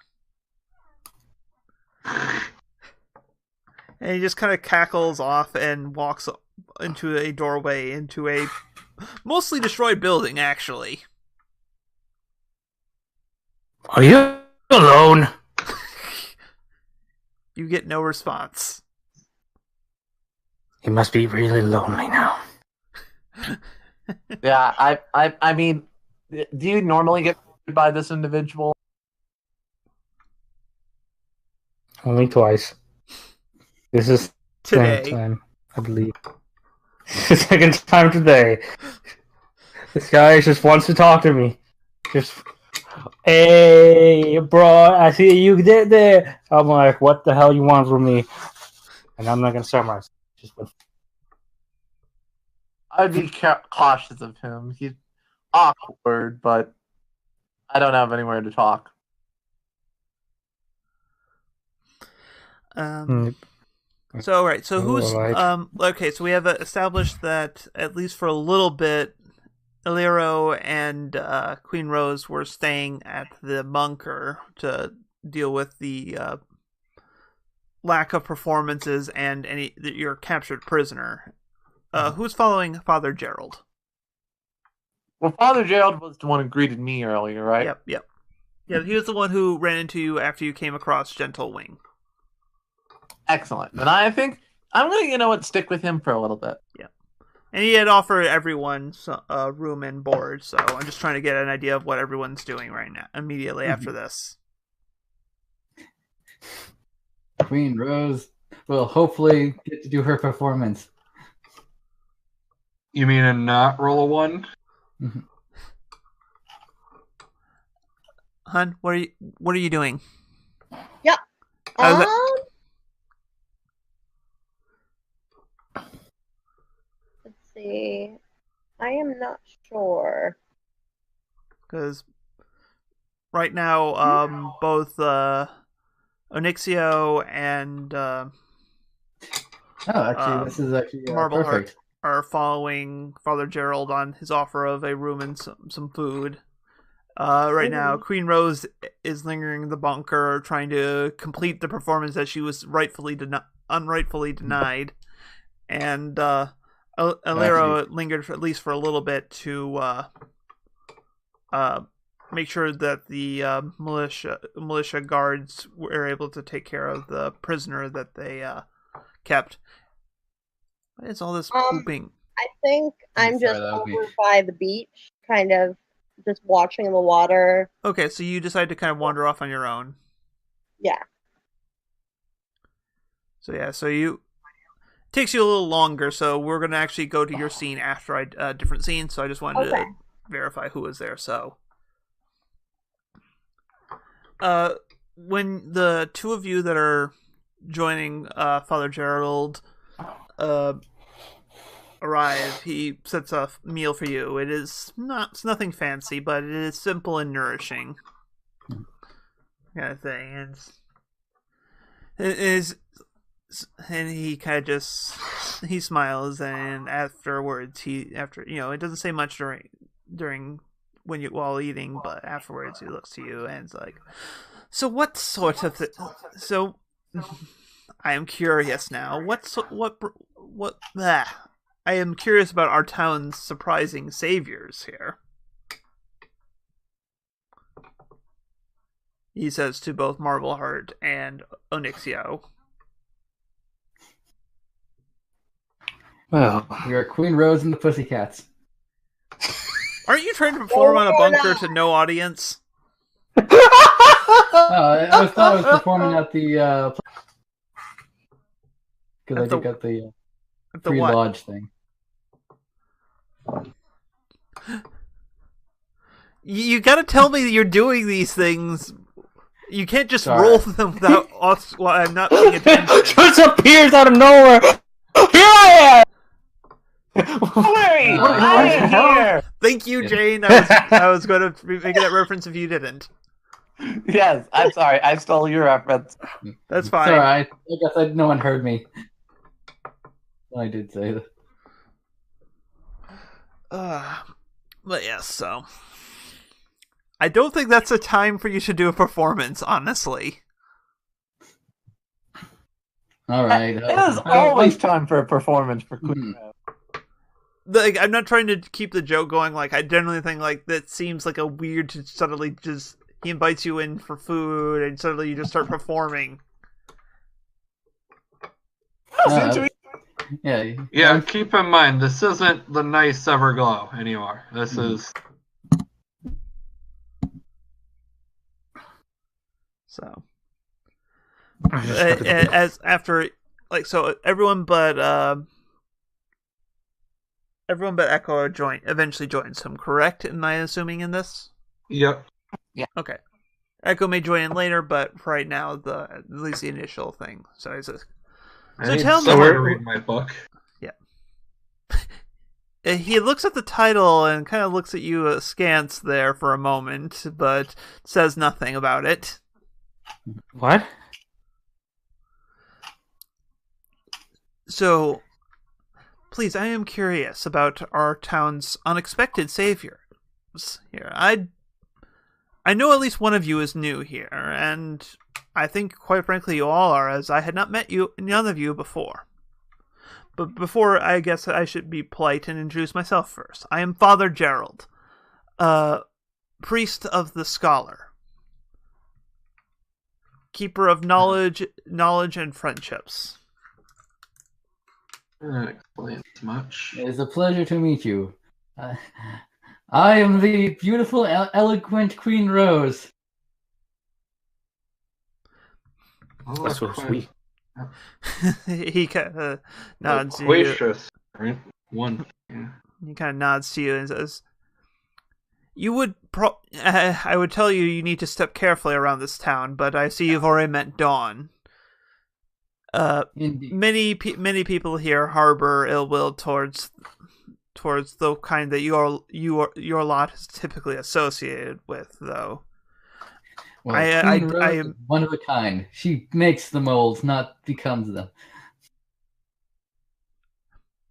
And he just kind of cackles off and walks into a doorway into a mostly destroyed building, actually. Are you alone? You get no response. He must be really lonely now. Yeah, I mean, do you normally get by this individual? Only twice. This is Today. second time, I believe. The second time today. This guy just wants to talk to me. Just, hey, bro, I see you did there. I'm like, what the hell you want from me? And I'm not gonna summarize. Just I'd be cautious of him. He's awkward, but I don't have anywhere to talk. So who's okay, so we have established that at least for a little bit Illyro and Queen Rose were staying at the bunker to deal with the lack of performances and your captured prisoner. Who's following Father Gerald? Well, Father Gerald was the one who greeted me earlier, right? Yep. Yeah, he was the one who ran into you after you came across Gentle Wing. Excellent. And I think I'm going to, stick with him for a little bit. Yeah. And he had offered everyone room and board, so I'm just trying to get an idea of what everyone's doing right now, immediately after this. Queen Rose will hopefully get to do her performance. You mean a not roll a 1? Hun, what are you doing? Yeah. How's that- Let's see. I am not sure. Because right now, both Onyxio and This is actually Marble perfect. Heart are following Father Gerald on his offer of a room and some food. Right now, Queen Rose is lingering in the bunker, trying to complete the performance that she was unrightfully denied, and Alero lingered for, at least for a little bit to make sure that the militia guards were able to take care of the prisoner that they kept. What is all this pooping? I think I'm Sorry, just that was me. over by the beach, kind of just watching the water. Okay, so you decide to kind of wander off on your own. Yeah. So yeah, it takes you a little longer. So we're gonna actually go to your scene after different scene. So I just wanted to verify who was there. So, when the two of you that are joining Father Gerald arrive, he sets a meal for you. It's nothing fancy, but it is simple and nourishing kind of thing. And it is, and he kind of he smiles, and afterwards it doesn't say much during while eating, but afterwards he looks to you and is like, so what sort of so I am curious now. I am curious about our town's surprising saviors here. He says to both Marbleheart and Onyxio. Well, We are Queen Rose and the Pussycats. Aren't you trying to perform on a bunker to no audience? I thought I was performing at the because I got the free what? lodge thing. You gotta tell me that you're doing these things. You can't just Sorry. roll them without us. Well, I'm not paying attention. just appears out of nowhere. Here I Hurry! What I the am hell? here! Thank you, Jane. I was going to make that reference if you didn't. Yes, I'm sorry. I stole your reference. That's fine. Sorry, I guess no one heard me. I did say that. But yes, so I don't think that's a time for you to do a performance, honestly. All right. It is always time for a performance for Queen Rose. Like, I'm not trying to keep the joke going. Like, I generally think like that seems like a weird to suddenly just he invites you in for food and suddenly you just start performing. Yeah, keep in mind, this isn't the nice Everglow anymore. This is... So, as after, like, so everyone but Echo eventually joins him, correct? Am I assuming in this? Yep. Yeah. Okay. Echo may join in later, but for right now, at least the initial thing. So he says, I So need tell me- someone to read my book. he looks at the title and kind of looks at you askance there for a moment, but says nothing about it. What? So, please, I am curious about our town's unexpected saviors here. I know at least one of you is new here, and I think, quite frankly, you all are, as I had not met none of you before. But before, I guess I should be polite and introduce myself first. I am Father Gerald, priest of the scholar, keeper of knowledge and friendships. That explains much. It is a pleasure to meet you. I am the beautiful, eloquent Queen Rose. That's so sweet. He kind of nods to you. Loquacious, right? One. Yeah. He kind of nods to you and says, "You would I would tell you need to step carefully around this town, but I see you've already met Dawn. Many people here harbor ill will towards the kind that your lot is typically associated with, though." Well, I am one of a kind. She makes the molds, not becomes them.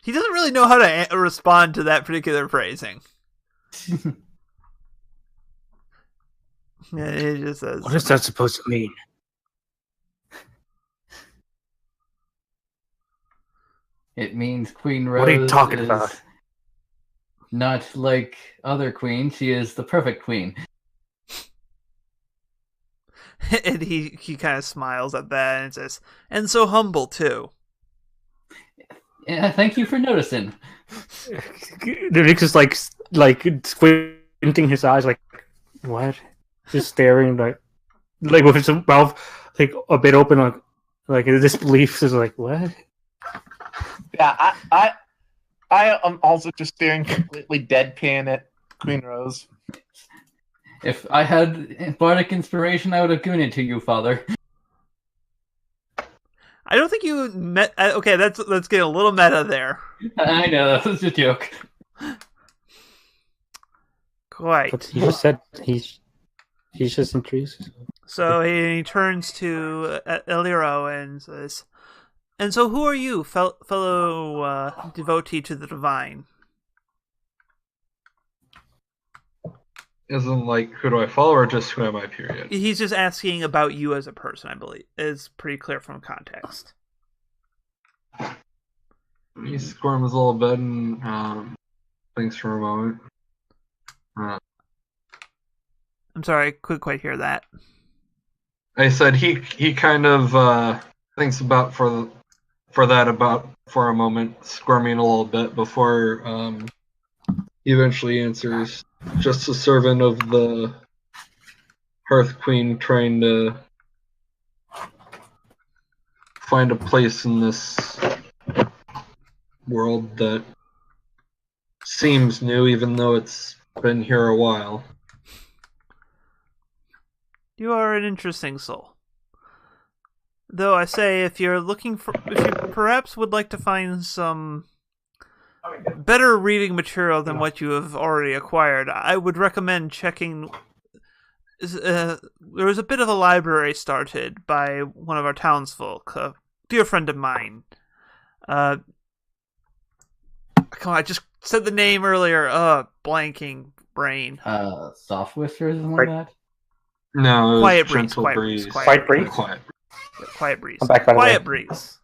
He doesn't really know how to respond to that particular phrasing. Yeah, he just says, "What is that supposed to mean?" It means Queen Rose. What are you talking about? Not like other queens. She is the perfect queen. And he kind of smiles at that and says, "And so humble too." Yeah, thank you for noticing. Nick's is like squinting his eyes, like, what? Just staring, like with his mouth like a bit open, like in disbelief. Is like, what? Yeah, I am also just staring completely deadpan at Queen Rose. If I had bardic inspiration, I would have given it to you, Father. I don't think you met. Okay, let's get a little meta there. I know, that was a joke. Quite. But he just said he's just intrigued. So he turns to Eliro and says, "And so who are you, fellow devotee to the divine?" Isn't like, who do I follow, or just who am I, period? He's just asking about you as a person, I believe. It's pretty clear from context. He squirms a little bit and thinks for a moment. I'm sorry, I couldn't quite hear that. I said he kind of thinks about for a moment, squirming a little bit before he eventually answers. Just a servant of the Hearth Queen, trying to find a place in this world that seems new, even though it's been here a while. You are an interesting soul. Though I say, if you perhaps would like to find some better reading material than what you have already acquired, I would recommend checking. There was a bit of a library started by one of our townsfolk, a dear friend of mine. Come on, I just said the name earlier. Blanking brain. Soft Whisper or something like that? No, Quiet Breeze. Breeze. Quiet Breeze. Quiet Breeze. I'm back, by the way. Quiet Breeze.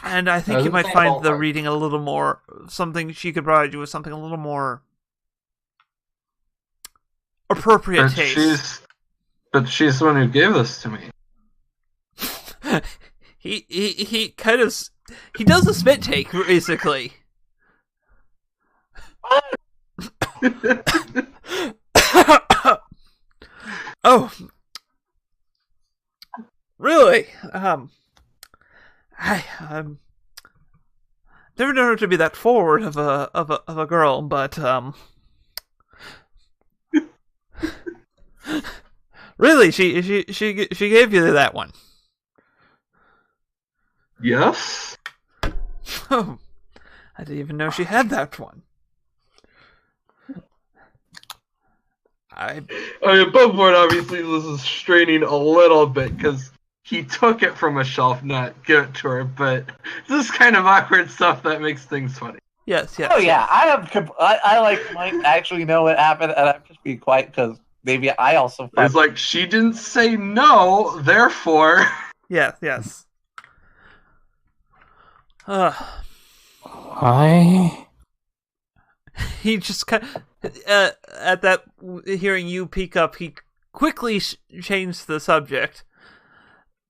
And I think you might find the reading a little more, something she could provide you with something a little more appropriate taste. But she's the one who gave this to me. he kind of, he does the spit take, basically. Oh, really? I never known her to be that forward of a girl, but really, she gave you that one. Yes. Oh, I didn't even know she had that one. Above board, obviously, this is straining a little bit because he took it from a shelf, not give it to her. But this is kind of awkward stuff that makes things funny. Yes. Oh yeah, I like might actually know what happened, and I'm just being quiet because maybe I also. It's like she didn't say no, therefore. Yes. He just kind of, at that, hearing you peek up, he quickly changed the subject.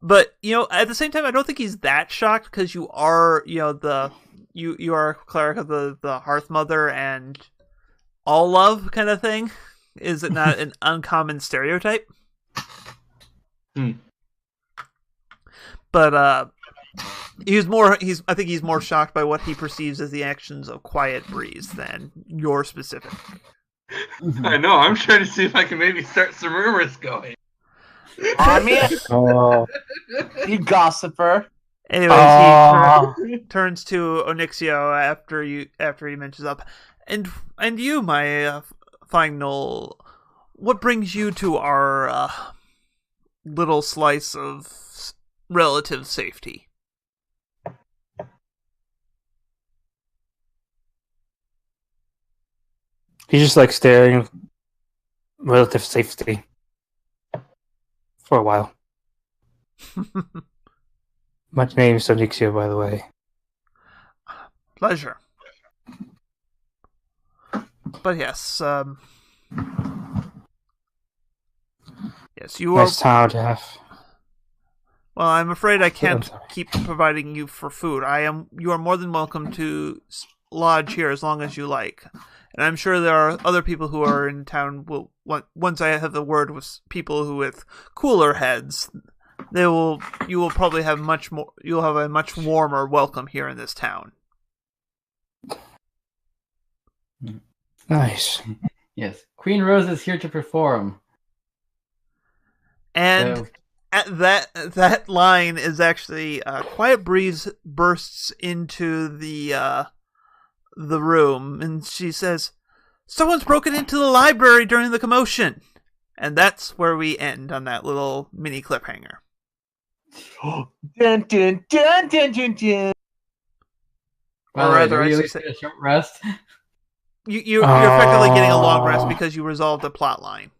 But, at the same time, I don't think he's that shocked, because you are, you are a cleric of the Hearth Mother and all love kind of thing. Is it not an uncommon stereotype? But, I think he's more shocked by what he perceives as the actions of Quiet Breeze than your specific. I know. I'm trying to see if I can maybe start some rumors going. Man, Oh, you gossiper. Anyways, he turns to Onyxio after he mentions up, and you, my fine Knoll, what brings you to our little slice of relative safety? he's just like staring. Relative safety for a while. My name is Onyxio, by the way. Pleasure. But yes, yes, you are. Nice town to have. Well, I'm afraid I I'm can't sorry. keep providing you for food. You are more than welcome to lodge here as long as you like. And I'm sure there are other people who are in town. Once I have the word with people who with cooler heads, you will probably have much more. You'll have a much warmer welcome here in this town. Nice. Yes, Queen Rose is here to perform. And So, at that line is actually Quiet Breeze bursts into the room, and she says, "Someone's broken into the library during the commotion." And that's where we end on that little mini cliffhanger. Dun, dun, dun, dun, dun, dun. by the Or way, rather, do I we at should least say, get a short rest? you're effectively getting a long rest because you resolved a plot line.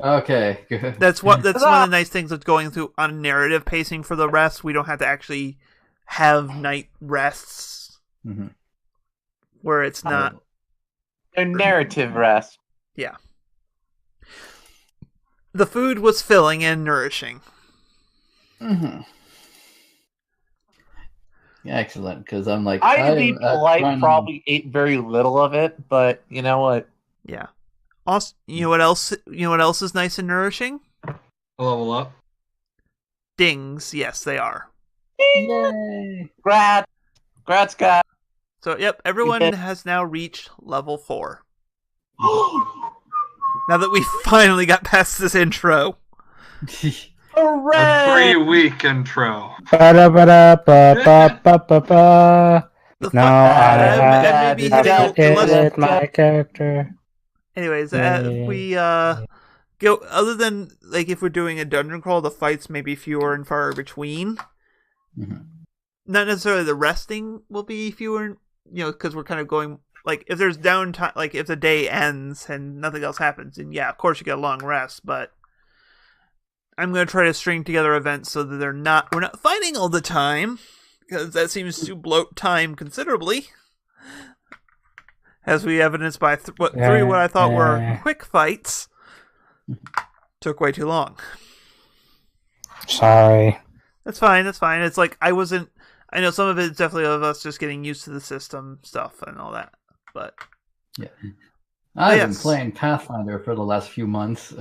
Okay, good. That's one of the nice things of going through on narrative pacing for the rest. We don't have to actually have night rests Mm-hmm. where it's not. A narrative rest. Yeah. The food was filling and nourishing. Mm-hmm. Excellent, because I'm like, I, to be polite, trying to- probably ate very little of it, but you know what? Yeah. Also, you know what else? You know what else is nice and nourishing? Level up. Dings. Yes, they are. Yay! Grats, guys. So, yep, everyone did. has now reached level 4. Now that we finally got past this intro. A Hooray! 3-week intro. Ba-da-ba-da-ba-ba-ba-ba. The No, fun- I and have maybe hitting that unless, edited my character. anyways, Yeah. we go other than like if we're doing a dungeon crawl, the fights may be fewer and far between. Mhm. Not necessarily the resting will be fewer, because we're kind of going like if there's downtime, like if the day ends and nothing else happens, then yeah, of course you get a long rest. But I'm going to try to string together events so that we're not fighting all the time, because that seems to bloat time considerably. As we evidenced by what I thought were quick fights, took way too long. Sorry. That's fine. It's like I know some of it's definitely of us just getting used to the system stuff and all that. But Yeah, I've been yes. playing Pathfinder for the last few months.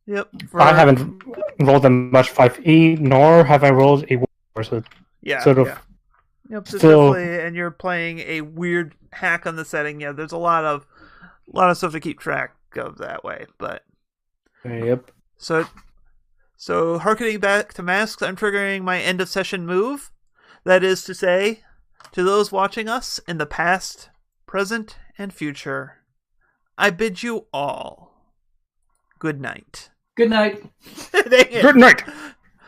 Yep. I haven't rolled a much 5e, nor have I rolled a war, so Yeah. sort of yeah. Yep. So still- definitely, and you're playing a weird hack on the setting. Yeah. There's a lot of stuff to keep track of that way. But Yep. so harkening back to masks, I'm triggering my end of session move. That is to say, to those watching us in the past, present, and future, I bid you all good night. Good night. Dang it. Good night.